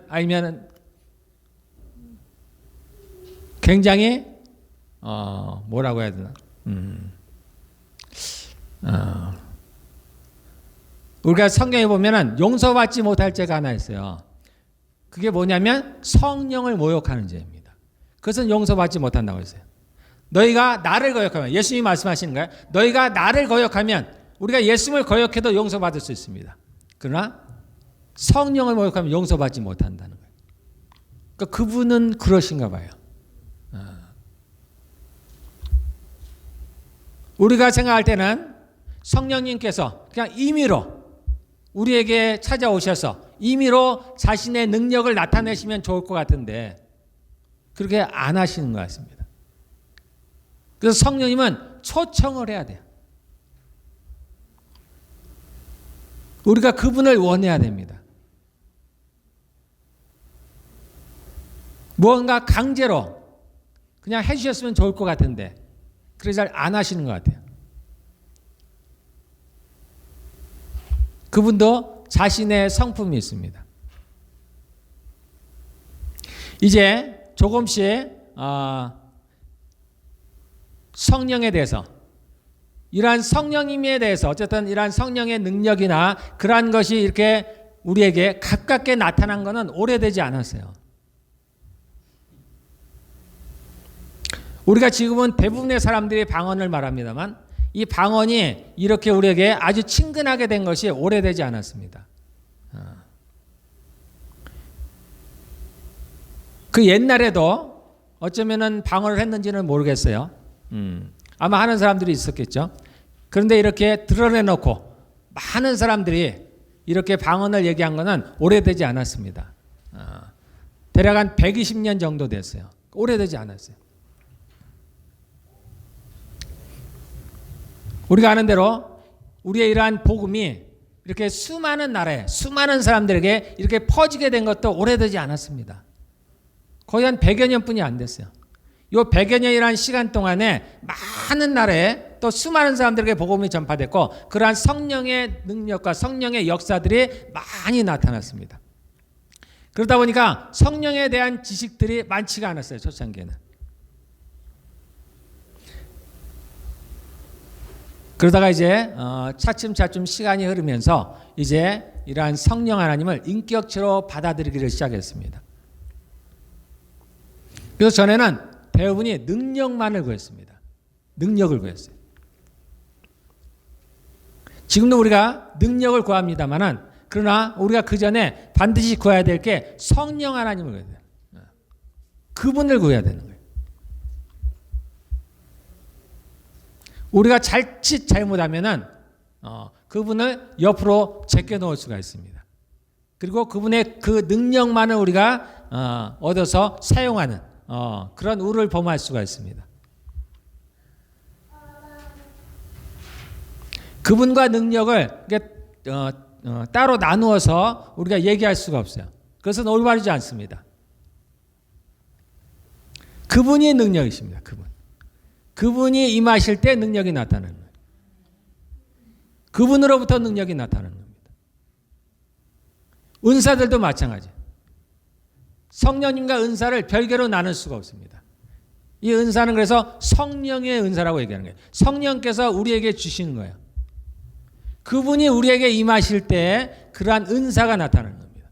알면은 굉장히 뭐라고 해야 되나? 우리가 성경에 보면은 용서받지 못할 죄가 하나 있어요. 그게 뭐냐면 성령을 모욕하는 죄입니다. 그것은 용서받지 못한다고 했어요. 너희가 나를 거역하면, 예수님이 말씀하시는 거예요. 너희가 나를 거역하면, 우리가 예수님을 거역해도 용서받을 수 있습니다. 그러나 성령을 모욕하면 용서받지 못한다는 거예요. 그러니까 그분은 그러신가 봐요. 우리가 생각할 때는 성령님께서 그냥 임의로 우리에게 찾아오셔서 임의로 자신의 능력을 나타내시면 좋을 것 같은데 그렇게 안 하시는 것 같습니다. 그래서 성령님은 초청을 해야 돼요. 우리가 그분을 원해야 됩니다. 무언가 강제로 그냥 해주셨으면 좋을 것 같은데 그래서 잘 안 하시는 것 같아요. 그분도 자신의 성품이 있습니다. 이제 조금씩 성령에 대해서, 이러한 성령님에 대해서, 어쨌든 이러한 성령의 능력이나 그러한 것이 이렇게 우리에게 가깝게 나타난 것은 오래되지 않았어요. 우리가 지금은 대부분의 사람들이 방언을 말합니다만 이 방언이 이렇게 우리에게 아주 친근하게 된 것이 오래되지 않았습니다. 그 옛날에도 어쩌면은 방언을 했는지는 모르겠어요. 아마 하는 사람들이 있었겠죠. 그런데 이렇게 드러내놓고 많은 사람들이 이렇게 방언을 얘기한 것은 오래되지 않았습니다. 대략 한 120년 정도 됐어요. 오래되지 않았어요. 우리가 아는 대로 우리의 이러한 복음이 이렇게 수많은 나라에 수많은 사람들에게 이렇게 퍼지게 된 것도 오래되지 않았습니다. 거의 한 100여 년뿐이 안 됐어요. 이 100여 년이라는 시간 동안에 많은 나라에 또 수많은 사람들에게 복음이 전파됐고 그러한 성령의 능력과 성령의 역사들이 많이 나타났습니다. 그러다 보니까 성령에 대한 지식들이 많지가 않았어요. 초창기에는. 그러다가 이제 차츰차츰 시간이 흐르면서 이제 이러한 성령 하나님을 인격체로 받아들이기를 시작했습니다. 그래서 전에는 대부분이 능력만을 구했습니다. 능력을 구했어요. 지금도 우리가 능력을 구합니다만은 그러나 우리가 그 전에 반드시 구해야 될 게 성령 하나님을 구해야 돼요. 그분을 구해야 되는 거예요. 우리가 자칫 잘못하면은 그분을 옆으로 제껴놓을 수가 있습니다. 그리고 그분의 그 능력만을 우리가 얻어서 사용하는 그런 우를 범할 수가 있습니다. 그분과 능력을 따로 나누어서 우리가 얘기할 수가 없어요. 그것은 올바르지 않습니다. 그분이 능력이십니다. 그분이 임하실 때 능력이 나타나는 거예요. 그분으로부터 능력이 나타나는 겁니다. 은사들도 마찬가지예요. 성령님과 은사를 별개로 나눌 수가 없습니다. 이 은사는 그래서 성령의 은사라고 얘기하는 거예요. 성령께서 우리에게 주시는 거예요. 그분이 우리에게 임하실 때 그러한 은사가 나타나는 겁니다.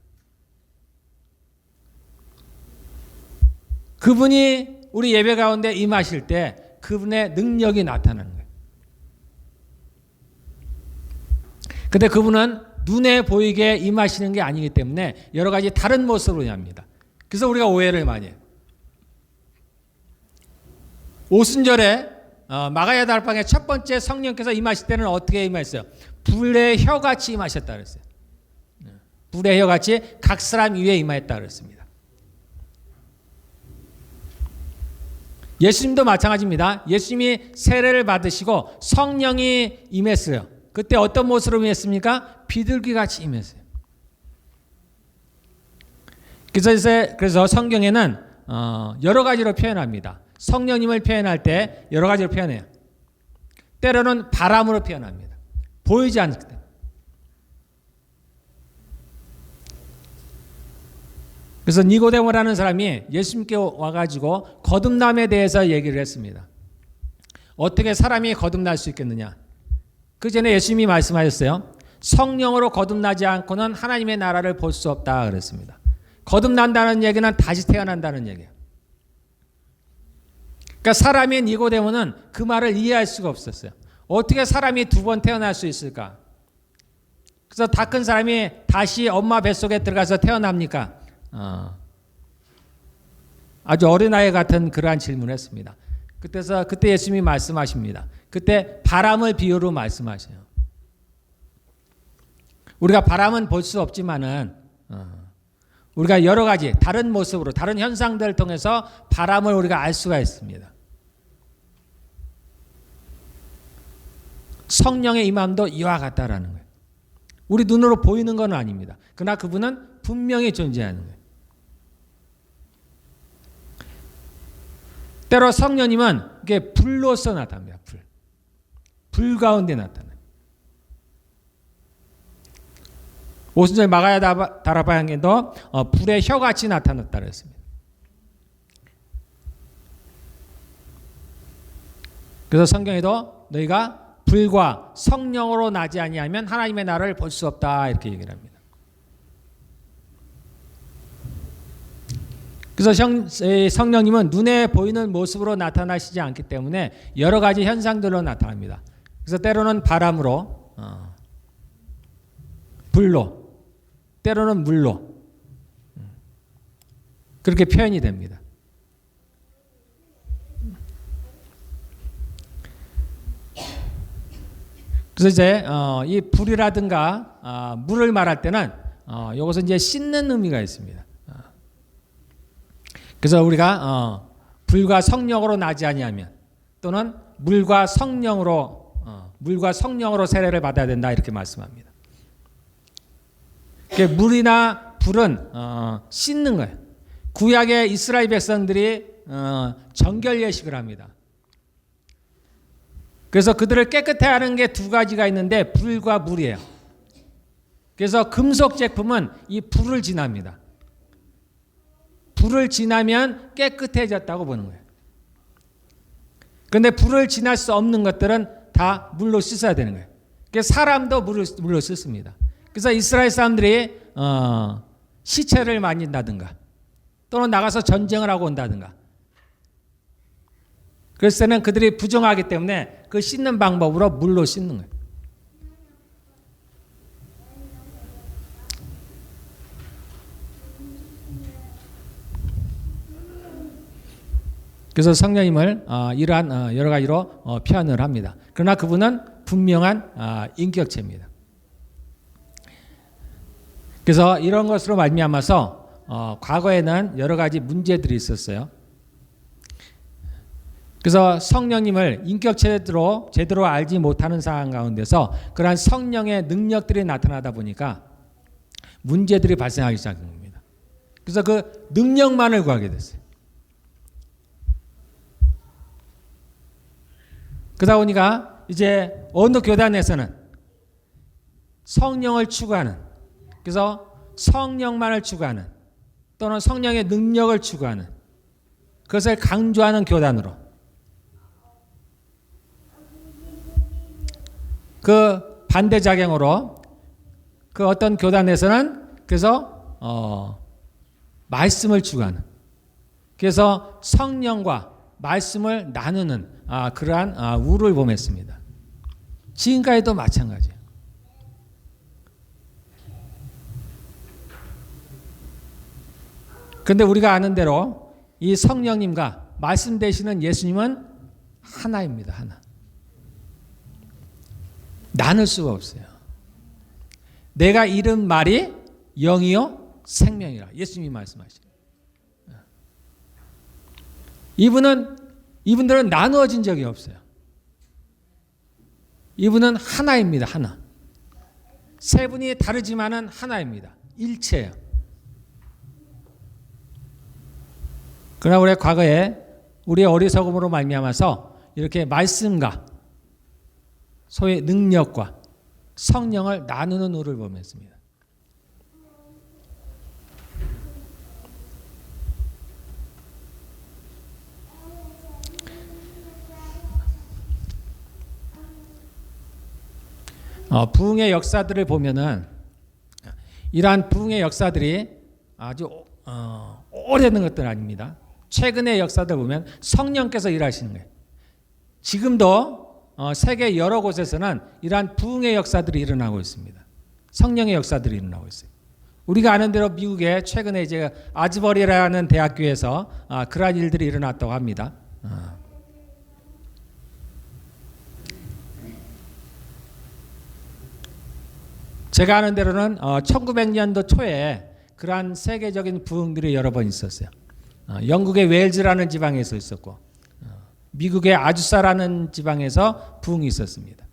그분이 우리 예배 가운데 임하실 때 그분의 능력이 나타나는 거예요. 근데 그분은 눈에 보이게 임하시는 게 아니기 때문에 여러 가지 다른 모습으로 임합니다. 그래서 우리가 오해를 많이 해요. 오순절에 마가야 달방의 첫 번째 성령께서 임하실 때는 어떻게 임하셨어요? 불의 혀같이 임하셨다 그랬어요. 불의 혀같이 각 사람 위에 임하였다 그랬습니다. 예수님도 마찬가지입니다. 예수님이 세례를 받으시고 성령이 임했어요. 그때 어떤 모습으로 임했습니까? 비둘기같이 임했어요. 그래서 성경에는 여러 가지로 표현합니다. 성령님을 표현할 때 여러 가지로 표현해요. 때로는 바람으로 표현합니다. 보이지 않을 때. 그래서 니고데모라는 사람이 예수님께 와가지고 거듭남에 대해서 얘기를 했습니다. 어떻게 사람이 거듭날 수 있겠느냐? 그 전에 예수님이 말씀하셨어요. 성령으로 거듭나지 않고는 하나님의 나라를 볼 수 없다 그랬습니다. 거듭난다는 얘기는 다시 태어난다는 얘기예요. 그러니까 사람인 니고데모는 그 말을 이해할 수가 없었어요. 어떻게 사람이 두 번 태어날 수 있을까? 그래서 다 큰 사람이 다시 엄마 뱃속에 들어가서 태어납니까? 아주 어린아이 같은 그러한 질문을 했습니다. 그때 예수님이 말씀하십니다. 그때 바람을 비유로 말씀하셔요. 우리가 바람은 볼 수 없지만은 우리가 여러 가지 다른 모습으로 다른 현상들을 통해서 바람을 우리가 알 수가 있습니다. 성령의 임함도 이와 같다라는 거예요. 우리 눈으로 보이는 건 아닙니다. 그러나 그분은 분명히 존재하는 거예요. 때로 성령님은 이게 불로서 나타납니다. 불 가운데 나타나요. 오순절 마가야 다라방에도 불의 혀같이 나타났다 그랬습니다. 그래서 성경에도 너희가 불과 성령으로 나지 아니하면 하나님의 나라를 볼 수 없다 이렇게 얘기를 합니다. 그래서 성령님은 눈에 보이는 모습으로 나타나시지 않기 때문에 여러 가지 현상들로 나타납니다. 그래서 때로는 바람으로, 불로, 때로는 물로 그렇게 표현이 됩니다. 그래서 이제 이 불이라든가 물을 말할 때는 이것은 이제 씻는 의미가 있습니다. 그래서 우리가 불과 성령으로 나지 아니하면 또는 물과 성령으로 세례를 받아야 된다 이렇게 말씀합니다. 물이나 불은 씻는 거예요. 구약의 이스라엘 백성들이 정결 예식을 합니다. 그래서 그들을 깨끗해 하는 게 두 가지가 있는데 불과 물이에요. 그래서 금속 제품은 이 불을 지납니다. 불을 지나면 깨끗해졌다고 보는 거예요. 그런데 불을 지날 수 없는 것들은 다 물로 씻어야 되는 거예요. 그래서 사람도 물로 씻습니다. 그래서 이스라엘 사람들이 시체를 만진다든가 또는 나가서 전쟁을 하고 온다든가 그랬을 때는 그들이 부정하기 때문에 그 씻는 방법으로 물로 씻는 거예요. 그래서 성령님을 이러한 여러 가지로 표현을 합니다. 그러나 그분은 분명한 인격체입니다. 그래서 이런 것으로 말미암아서 과거에는 여러 가지 문제들이 있었어요. 그래서 성령님을 인격체로 제대로 알지 못하는 상황 가운데서 그러한 성령의 능력들이 나타나다 보니까 문제들이 발생하기 시작한 겁니다. 그래서 그 능력만을 구하게 됐어요. 그러다 보니까 이제 어느 교단에서는 성령을 추구하는, 그래서 성령만을 추구하는 또는 성령의 능력을 추구하는 그것을 강조하는 교단으로, 그 반대작용으로 그 어떤 교단에서는 그래서 말씀을 추구하는, 그래서 성령과 말씀을 나누는 그러한 우를 범했습니다. 지금까지도 마찬가지예요. 그런데 우리가 아는 대로 이 성령님과 말씀 되시는 예수님은 하나입니다. 하나. 나눌 수가 없어요. 내가 잃은 말이 영이요 생명이라 예수님이 말씀하시죠. 이분들은 나누어진 적이 없어요. 이분은 하나입니다. 하나. 세 분이 다르지만은 하나입니다. 일체예요. 그러나 우리 과거에 우리의 어리석음으로 말미암아서 이렇게 말씀과 소위 능력과 성령을 나누는 우를 범했습니다. 부흥의 역사들을 보면은 이러한 부흥의 역사들이 아주 오래된 것들 아닙니다. 최근의 역사들 보면 성령께서 일하시는 거예요. 지금도 세계 여러 곳에서는 이러한 부흥의 역사들이 일어나고 있습니다. 성령의 역사들이 일어나고 있어요. 우리가 아는 대로 미국에 최근에 이제 아즈버리라는 대학교에서 그러한 일들이 일어났다고 합니다. 제가 아는 대로는 1900년도 초에 그러한 세계적인 부흥들이 여러 번 있었어요. 영국의 웨일즈라는 지방에서 있었고 미국의 아주사라는 지방에서 부흥이 있었습니다.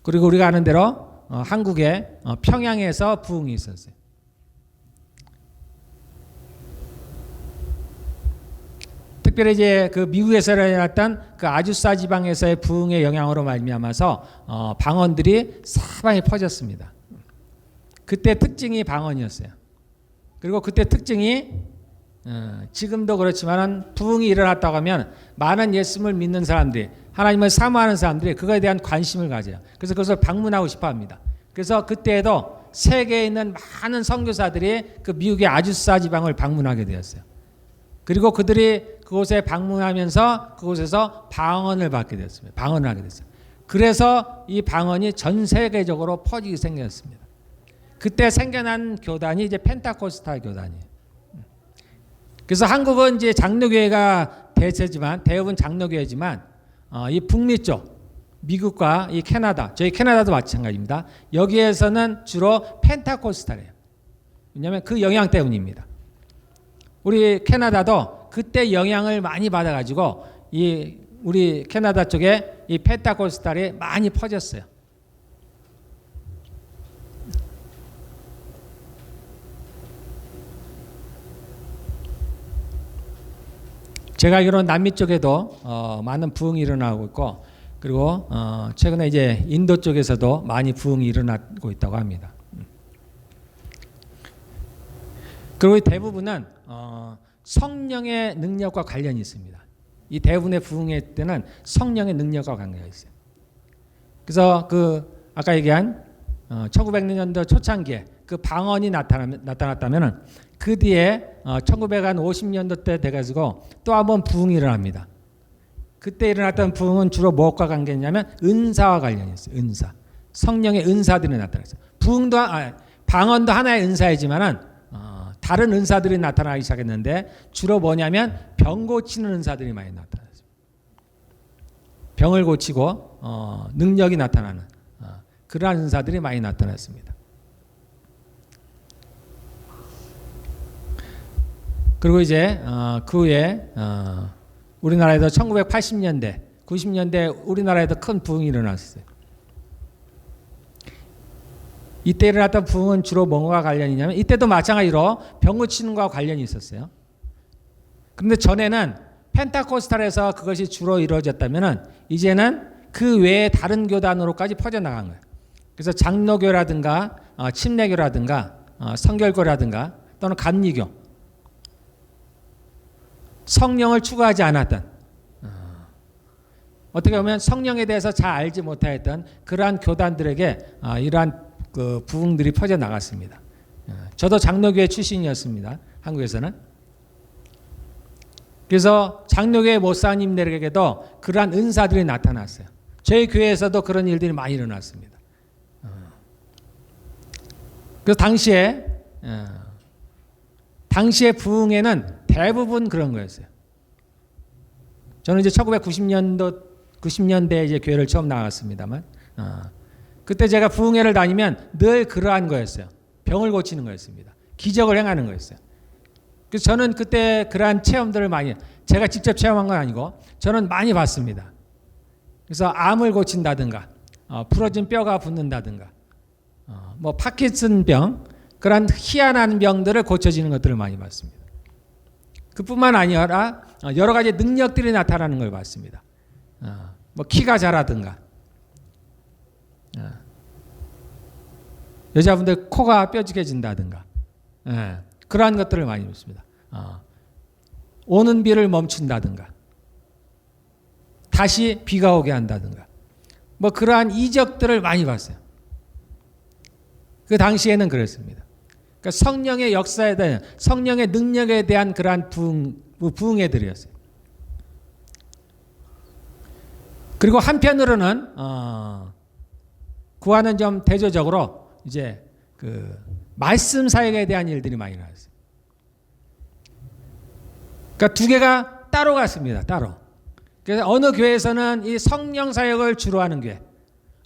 그리고 우리가 아는 대로 한국의 평양에서 부흥이 있었어요. 특별히 이제 그 미국에서 일어났던 그 아주사 지방에서의 부흥의 영향으로 말미암아서 방언들이 사방에 퍼졌습니다. 그때 특징이 방언이었어요. 그리고 그때 특징이 지금도 그렇지만 부흥이 일어났다고 하면 많은 예수님을 믿는 사람들이 하나님을 사모하는 사람들이 그거에 대한 관심을 가져요. 그래서 그것을 방문하고 싶어 합니다. 그래서 그때에도 세계에 있는 많은 선교사들이 그 미국의 아주사 지방을 방문하게 되었어요. 그리고 그들이 그곳에 방문하면서 그곳에서 방언을 받게 되었습니다. 방언을 하게 됐어요. 그래서 이 방언이 전 세계적으로 퍼지게 생겼습니다. 그때 생겨난 교단이 이제 펜타코스탈 교단이에요. 그래서 한국은 이제 장로교회가 대체지만 대부분 장로교회지만 이 북미 쪽 미국과 이 캐나다, 저희 캐나다도 마찬가지입니다. 여기에서는 주로 펜타코스탈이에요. 왜냐하면 그 영향 때문입니다. 우리 캐나다도 그때 영향을 많이 받아가지고 이 우리 캐나다 쪽에 이 펜타코스탈이 많이 퍼졌어요. 제가 알기로는 남미 쪽에도 많은 부흥이 일어나고 있고 그리고 최근에 이제 인도 쪽에서도 많이 부흥이 일어나고 있다고 합니다. 그리고 대부분은 성령의 능력과 관련이 있습니다. 이 대부분의 부흥의 때는 성령의 능력과 관계가 있어요. 그래서 그 아까 얘기한 1900년도 초창기에 그 방언이 나타났다면은 그 뒤에 1950년도 때 돼가지고 또 한번 부흥이 일어납니다. 그때 일어났던 부흥은 주로 무엇과 관계냐면 은사와 관련이 있어요. 은사, 성령의 은사들이 나타났어요. 부흥도 방언도 하나의 은사이지만은 다른 은사들이 나타나기 시작했는데 주로 뭐냐면 병 고치는 은사들이 많이 나타났어요. 병을 고치고 능력이 나타나는 그러한 은사들이 많이 나타났습니다. 그리고 이제 그 후에 우리나라에도 1980년대, 90년대 우리나라에도 큰 부흥이 일어났어요. 이때 일어났던 부흥은 주로 뭐와 관련이냐면 이때도 마찬가지로 병 고치는 것과 관련이 있었어요. 그런데 전에는 펜타코스탈에서 그것이 주로 이루어졌다면은 이제는 그 외에 다른 교단으로까지 퍼져나간 거예요. 그래서 장로교라든가 침례교라든가 성결교라든가 또는 감리교, 성령을 추구하지 않았던 어떻게 보면 성령에 대해서 잘 알지 못하였던 그러한 교단들에게 이러한 그 부흥들이 퍼져 나갔습니다. 저도 장로교회 출신이었습니다. 한국에서는. 그래서 장로교회 목사님들에게도 그러한 은사들이 나타났어요. 저희 교회에서도 그런 일들이 많이 일어났습니다. 그래서 당시의 부흥에는 대부분 그런 거였어요. 저는 이제 90년대에 이제 교회를 처음 나갔습니다만, 그때 제가 부흥회를 다니면 늘 그러한 거였어요. 병을 고치는 거였습니다. 기적을 행하는 거였어요. 그래서 저는 그때 그러한 체험들을 제가 직접 체험한 건 아니고 저는 많이 봤습니다. 그래서 암을 고친다든가, 부러진 뼈가 붙는다든가, 뭐 파킨슨병, 그런 희한한 병들을 고쳐지는 것들을 많이 봤습니다. 그뿐만 아니라 여러 가지 능력들이 나타나는 걸 봤습니다. 뭐 키가 자라든가, 여자분들 코가 뾰족해진다든가, 그러한 것들을 많이 봤습니다. 오는 비를 멈춘다든가, 다시 비가 오게 한다든가, 뭐 그러한 이적들을 많이 봤어요. 그 당시에는 그랬습니다. 그러니까 성령의 역사에 대한, 성령의 능력에 대한 그러한 부흥회들이었어요. 그리고 한편으로는 구하는 점 대조적으로 이제 그 말씀 사역에 대한 일들이 많이 나왔어요. 그러니까 두 개가 따로 갔습니다. 따로. 그래서 어느 교회에서는 이 성령 사역을 주로 하는 교회,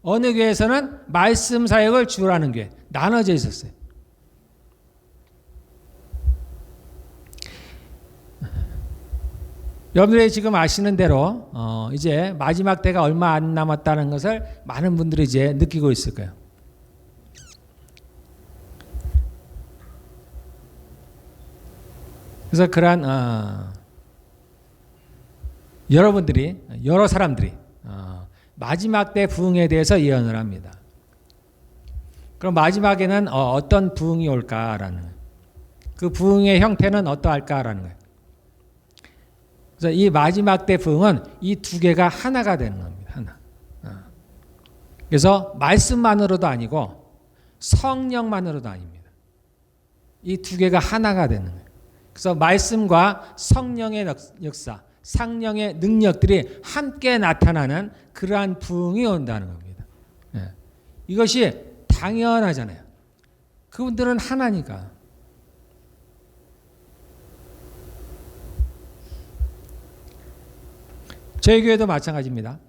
어느 교회에서는 말씀 사역을 주로 하는 교회, 나눠져 있었어요. 여러분들이 지금 아시는 대로 이제 마지막 때가 얼마 안 남았다는 것을 많은 분들이 이제 느끼고 있을 거예요. 그래서 그러한 여러분들이, 여러 사람들이 마지막 때 부흥에 대해서 예언을 합니다. 그럼 마지막에는 어떤 부흥이 올까라는 거예요. 그 부흥의 형태는 어떠할까라는 거예요. 그래서 이 마지막 때 부흥은 이 두 개가 하나가 되는 겁니다. 하나. 그래서 말씀만으로도 아니고 성령만으로도 아닙니다. 이 두 개가 하나가 되는 거예요. 그래서 말씀과 성령의 역사, 성령의 능력들이 함께 나타나는 그러한 부흥이 온다는 겁니다. 이것이 당연하잖아요. 그분들은 하나니까. 저희 교회도 마찬가지입니다.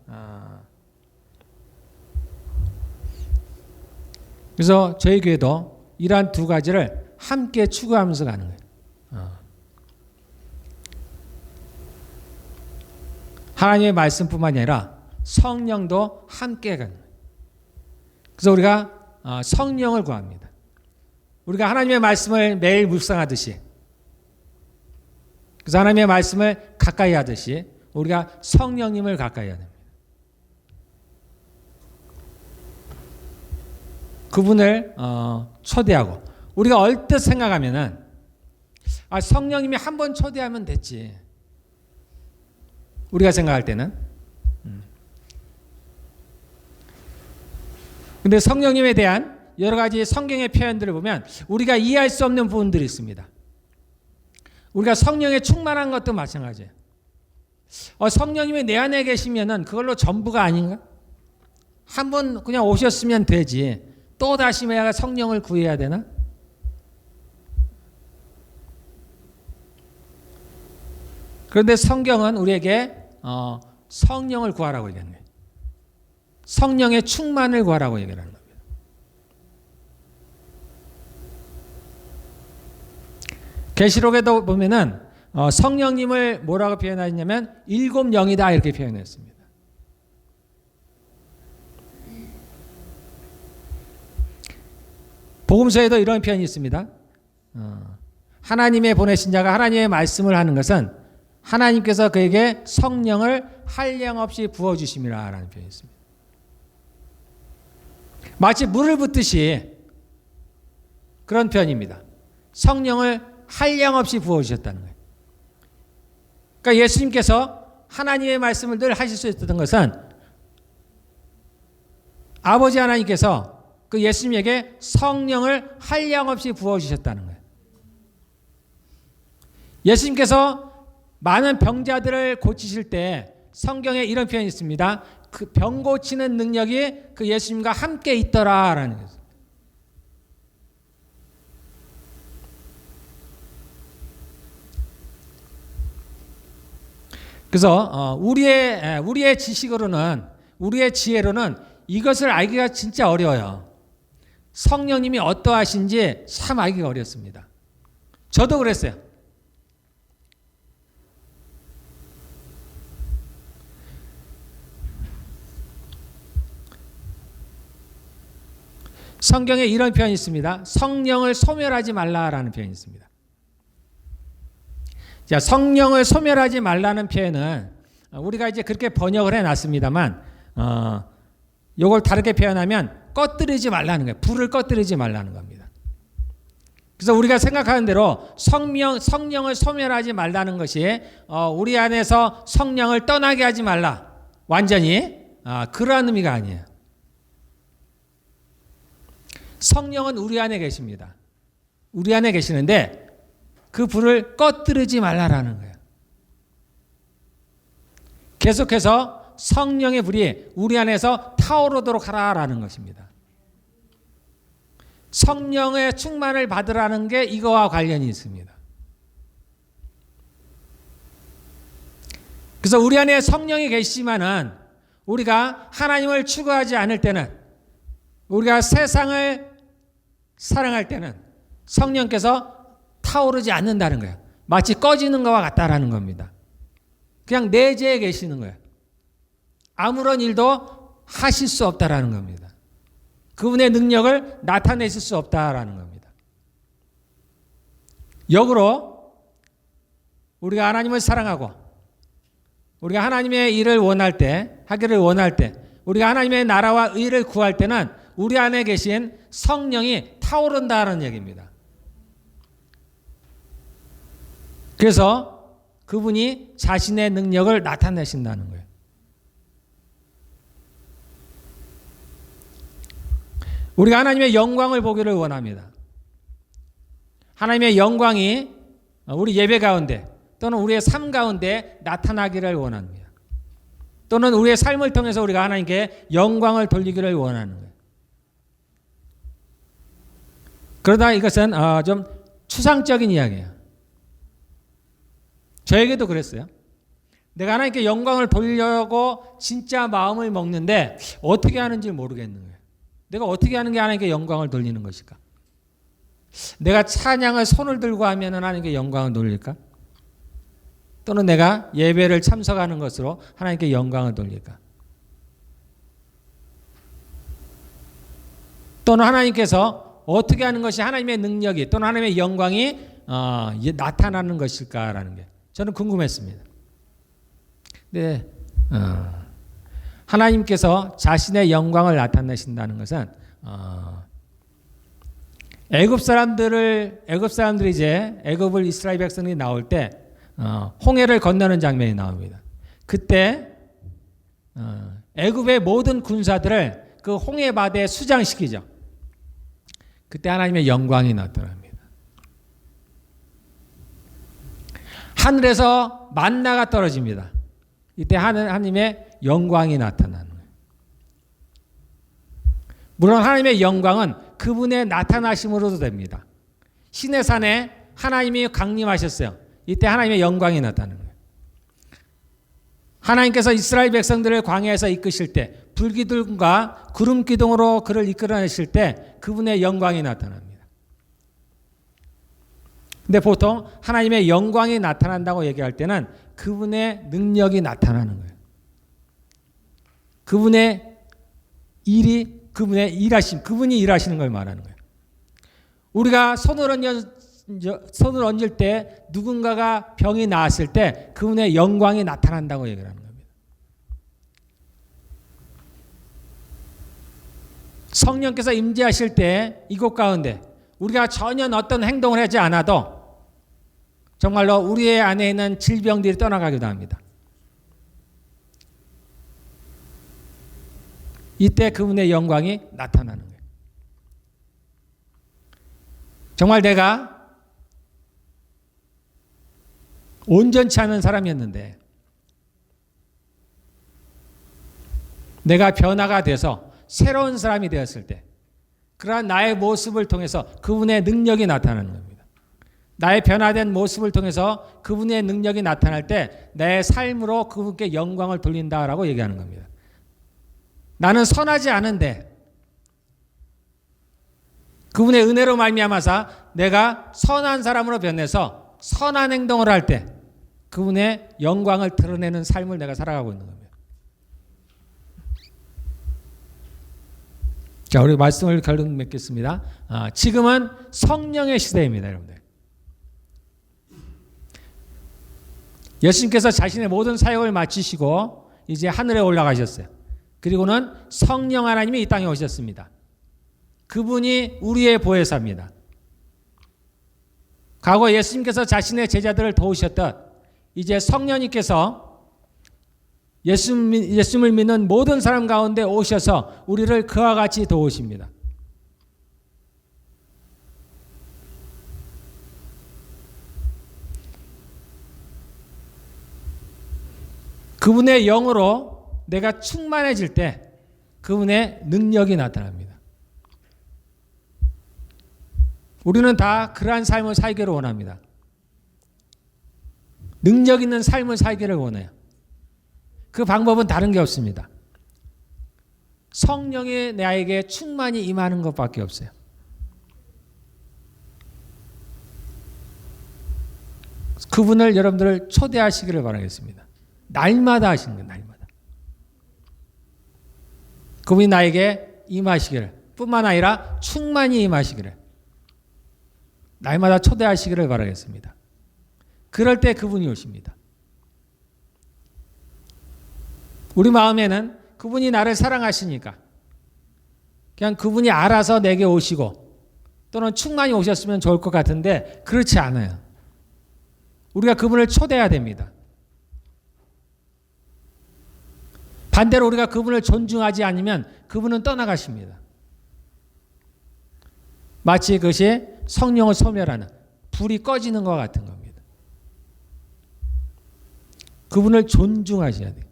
그래서 저희 교회도 이러한 두 가지를 함께 추구하면서 가는 거예요. 하나님의 말씀뿐만이 아니라 성령도 함께 가는 거예요. 그래서 우리가 성령을 구합니다. 우리가 하나님의 말씀을 매일 묵상하듯이, 그래서 하나님의 말씀을 가까이 하듯이 우리가 성령님을 가까이 해야 됩니다. 그분을 초대하고, 우리가 얼뜻 생각하면은 성령님이 한 번 초대하면 됐지, 우리가 생각할 때는. 근데 성령님에 대한 여러 가지 성경의 표현들을 보면 우리가 이해할 수 없는 부분들이 있습니다. 우리가 성령에 충만한 것도 마찬가지예요. 성령님이 내 안에 계시면은 그걸로 전부가 아닌가? 한 번 그냥 오셨으면 되지, 또 다시 내가 성령을 구해야 되나? 그런데 성경은 우리에게 성령을 구하라고 얘기하는 거예요. 성령의 충만을 구하라고 얘기하는 겁니다. 계시록에도 보면은 성령님을 뭐라고 표현하냐면 일곱 영이다 이렇게 표현했습니다. 복음서에도 이런 표현이 있습니다. 하나님의 보내신 자가 하나님의 말씀을 하는 것은 하나님께서 그에게 성령을 한량없이 부어주심이라 라는 표현이 있습니다. 마치 물을 붓듯이 그런 표현입니다. 성령을 한량없이 부어주셨다는 거예요. 그러니까 예수님께서 하나님의 말씀을 늘 하실 수 있었던 것은 아버지 하나님께서 그 예수님에게 성령을 한량없이 부어주셨다는 거예요. 예수님께서 많은 병자들을 고치실 때 성경에 이런 표현이 있습니다. 그 병 고치는 능력이 그 예수님과 함께 있더라라는 거예요. 그래서 우리의 지식으로는, 우리의 지혜로는 이것을 알기가 진짜 어려워요. 성령님이 어떠하신지 참 알기가 어렵습니다. 저도 그랬어요. 성경에 이런 표현이 있습니다. 성령을 소멸하지 말라라는 표현이 있습니다. 자, 성령을 소멸하지 말라는 표현은 우리가 이제 그렇게 번역을 해놨습니다만, 이걸 다르게 표현하면 꺼뜨리지 말라는 거예요. 불을 꺼뜨리지 말라는 겁니다. 그래서 우리가 생각하는 대로 성령을 소멸하지 말라는 것이 우리 안에서 성령을 떠나게 하지 말라, 완전히 그러한 의미가 아니에요. 성령은 우리 안에 계십니다. 우리 안에 계시는데 그 불을 꺼뜨리지 말라라는 거예요. 계속해서 성령의 불이 우리 안에서 타오르도록 하라라는 것입니다. 성령의 충만을 받으라는 게 이거와 관련이 있습니다. 그래서 우리 안에 성령이 계시지만은 우리가 하나님을 추구하지 않을 때는, 우리가 세상을 사랑할 때는 성령께서 타오르지 않는다는 거예요. 마치 꺼지는 것과 같다라는 겁니다. 그냥 내재해 계시는 거예요. 아무런 일도 하실 수 없다라는 겁니다. 그분의 능력을 나타내실 수 없다라는 겁니다. 역으로 우리가 하나님을 사랑하고 우리가 하나님의 일을 원할 때, 하기를 원할 때, 우리가 하나님의 나라와 의를 구할 때는 우리 안에 계신 성령이 타오른다는 얘기입니다. 그래서 그분이 자신의 능력을 나타내신다는 거예요. 우리가 하나님의 영광을 보기를 원합니다. 하나님의 영광이 우리 예배 가운데 또는 우리의 삶 가운데 나타나기를 원합니다. 또는 우리의 삶을 통해서 우리가 하나님께 영광을 돌리기를 원하는 거예요. 그러다 이것은 좀 추상적인 이야기예요. 저에게도 그랬어요. 내가 하나님께 영광을 돌리려고 진짜 마음을 먹는데 어떻게 하는지 모르겠는 거예요. 내가 어떻게 하는 게 하나님께 영광을 돌리는 것일까? 내가 찬양을 손을 들고 하면 하나님께 영광을 돌릴까? 또는 내가 예배를 참석하는 것으로 하나님께 영광을 돌릴까? 또는 하나님께서 어떻게 하는 것이 하나님의 능력이 또는 하나님의 영광이 나타나는 것일까라는 게 저는 궁금했습니다. 네, 하나님께서 자신의 영광을 나타내신다는 것은 애굽 사람들이 이제 애굽을 이스라엘 백성이 나올 때 홍해를 건너는 장면이 나옵니다. 그때 애굽의 모든 군사들을 그 홍해 바다에 수장시키죠. 그때 하나님의 영광이 나타납니다. 하늘에서 만나가 떨어집니다. 이때 하나님의 영광이 나타나는 거예요. 물론 하나님의 영광은 그분의 나타나심으로도 됩니다. 시내산에 하나님이 강림하셨어요. 이때 하나님의 영광이 나타나는 거예요. 하나님께서 이스라엘 백성들을 광야에서 이끄실 때 불기둥과 구름기둥으로 그를 이끌어내실 때 그분의 영광이 나타납니다. 근데 보통 하나님의 영광이 나타난다고 얘기할 때는 그분의 능력이 나타나는 거예요. 그분의 일이, 그분의 일하심, 그분이 일하시는 걸 말하는 거예요. 우리가 손을 얹을 때 누군가가 병이 나았을 때 그분의 영광이 나타난다고 얘기를 하는 겁니다. 성령께서 임재하실 때 이곳 가운데 우리가 전혀 어떤 행동을 하지 않아도 정말로 우리의 안에 있는 질병들이 떠나가기도 합니다. 이때 그분의 영광이 나타나는 거예요. 정말 내가 온전치 않은 사람이었는데 내가 변화가 돼서 새로운 사람이 되었을 때 그러한 나의 모습을 통해서 그분의 능력이 나타나는 겁니다. 나의 변화된 모습을 통해서 그분의 능력이 나타날 때 내 삶으로 그분께 영광을 돌린다라고 얘기하는 겁니다. 나는 선하지 않은데 그분의 은혜로 말미암아서 내가 선한 사람으로 변해서 선한 행동을 할 때 그분의 영광을 드러내는 삶을 내가 살아가고 있는 겁니다. 자, 우리 말씀을 결론 맺겠습니다. 지금은 성령의 시대입니다, 여러분들. 예수님께서 자신의 모든 사역을 마치시고 이제 하늘에 올라가셨어요. 그리고는 성령 하나님이 이 땅에 오셨습니다. 그분이 우리의 보혜사입니다. 과거 예수님께서 자신의 제자들을 도우셨던 이제 성령님께서 예수님을 믿는 모든 사람 가운데 오셔서 우리를 그와 같이 도우십니다. 그분의 영으로 내가 충만해질 때 그분의 능력이 나타납니다. 우리는 다 그러한 삶을 살기를 원합니다. 능력 있는 삶을 살기를 원해요. 그 방법은 다른 게 없습니다. 성령이 나에게 충만히 임하는 것밖에 없어요. 그분을 여러분들 초대하시기를 바라겠습니다. 날마다 하시는 거예요. 날마다. 그분이 나에게 임하시기를 뿐만 아니라 충만히 임하시기를 날마다 초대하시기를 바라겠습니다. 그럴 때 그분이 오십니다. 우리 마음에는 그분이 나를 사랑하시니까 그냥 그분이 알아서 내게 오시고 또는 충만히 오셨으면 좋을 것 같은데 그렇지 않아요. 우리가 그분을 초대해야 됩니다. 반대로 우리가 그분을 존중하지 않으면 그분은 떠나가십니다. 마치 그것이 성령을 소멸하는 불이 꺼지는 것 같은 겁니다. 그분을 존중하셔야 돼요.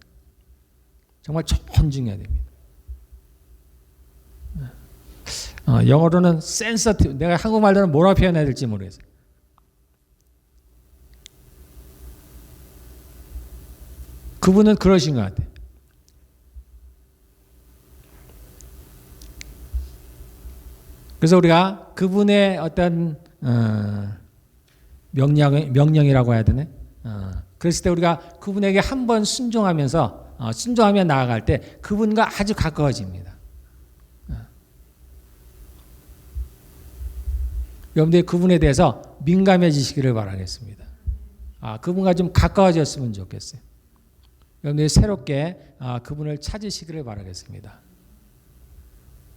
정말 존중해야 됩니다. 영어로는 sensitive, 내가 한국말로는 뭐라고 표현해야 될지 모르겠어요. 그분은 그러신 것 같아요. 그래서 우리가 그분의 어떤 명령이라고 해야 되네. 그랬을 때 우리가 그분에게 한번 순종하면서 순종하며 나아갈 때 그분과 아주 가까워집니다. 여러분들이 그분에 대해서 민감해지시기를 바라겠습니다. 그분과 좀 가까워졌으면 좋겠어요. 여러분들이 새롭게 그분을 찾으시기를 바라겠습니다.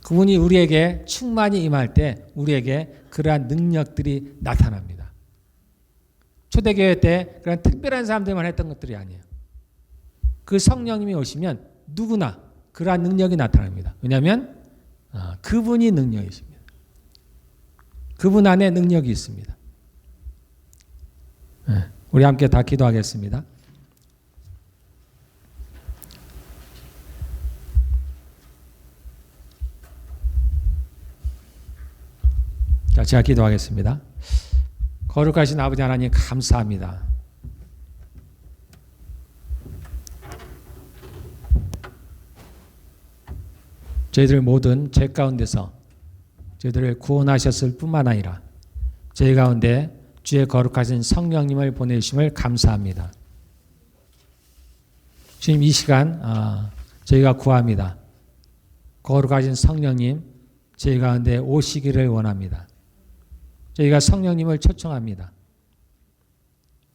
그분이 우리에게 충만히 임할 때 우리에게 그러한 능력들이 나타납니다. 초대교회 때 그런 특별한 사람들만 했던 것들이 아니에요. 그 성령님이 오시면 누구나 그러한 능력이 나타납니다. 왜냐하면 그분이 능력이십니다. 그분 안에 능력이 있습니다. 우리 함께 다 기도하겠습니다. 자, 제가 기도하겠습니다. 거룩하신 아버지 하나님 감사합니다. 저희들 모든 죄 가운데서 저희들을 구원하셨을 뿐만 아니라 저희 가운데 주의 거룩하신 성령님을 보내주심을 감사합니다. 주님, 이 시간 저희가 구합니다. 거룩하신 성령님 저희 가운데 오시기를 원합니다. 저희가 성령님을 초청합니다.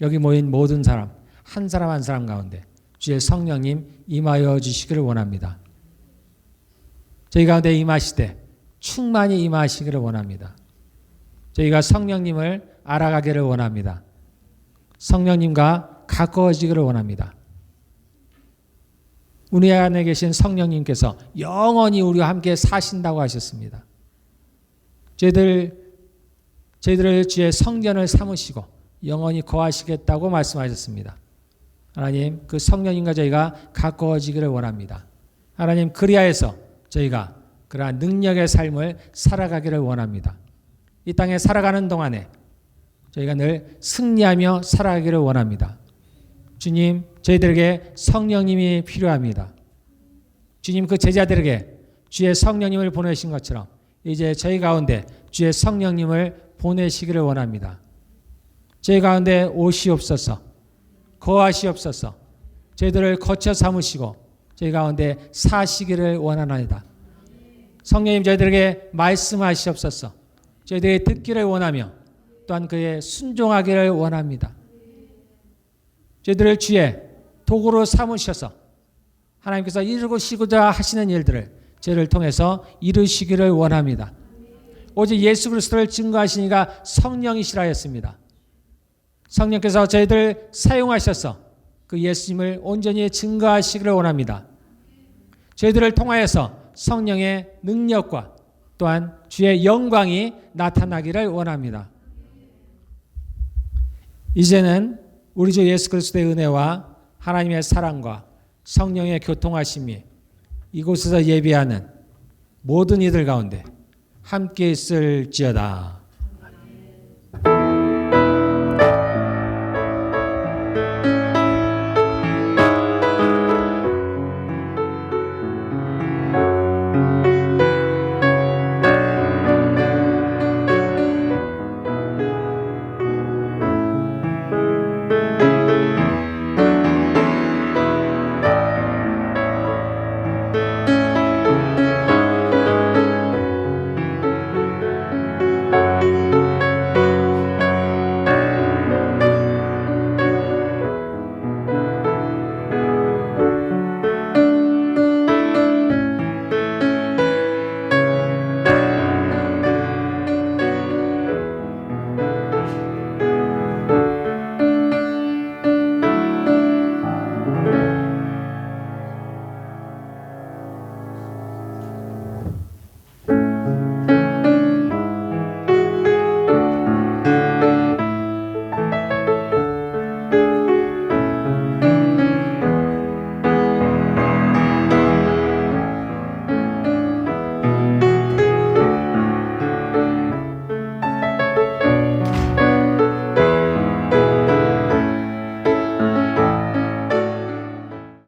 여기 모인 모든 사람, 한 사람 한 사람 가운데 주의 성령님 임하여 주시기를 원합니다. 저희 가운데 임하시되 충만히 임하시기를 원합니다. 저희가 성령님을 알아가기를 원합니다. 성령님과 가까워지기를 원합니다. 우리 안에 계신 성령님께서 영원히 우리와 함께 사신다고 하셨습니다. 저희들을 주의 성전을 삼으시고 영원히 거하시겠다고 말씀하셨습니다. 하나님, 그 성령님과 저희가 가까워지기를 원합니다. 하나님, 그리하여서 저희가 그러한 능력의 삶을 살아가기를 원합니다. 이 땅에 살아가는 동안에 저희가 늘 승리하며 살아가기를 원합니다. 주님, 저희들에게 성령님이 필요합니다. 주님, 그 제자들에게 주의 성령님을 보내신 것처럼 이제 저희 가운데 주의 성령님을 보내시기를 원합니다. 저희 가운데 오시옵소서, 거하시옵소서, 저희들을 거쳐 삼으시고 저희 가운데 사시기를 원하나이다. 성령님, 저희들에게 말씀하시옵소서. 저희들이 듣기를 원하며 또한 그에 순종하기를 원합니다. 저희들을 주의 도구로 삼으셔서 하나님께서 이루시고자 하시는 일들을 저희를 통해서 이루시기를 원합니다. 오직 예수 그리스도를 증거하시니가 성령이시라 했습니다. 성령께서 저희들 사용하셔서 그 예수님을 온전히 증거하시기를 원합니다. 저희들을 통하여서 성령의 능력과 또한 주의 영광이 나타나기를 원합니다. 이제는 우리 주 예수 그리스도의 은혜와 하나님의 사랑과 성령의 교통하심이 이곳에서 예배하는 모든 이들 가운데 함께 있을지어다.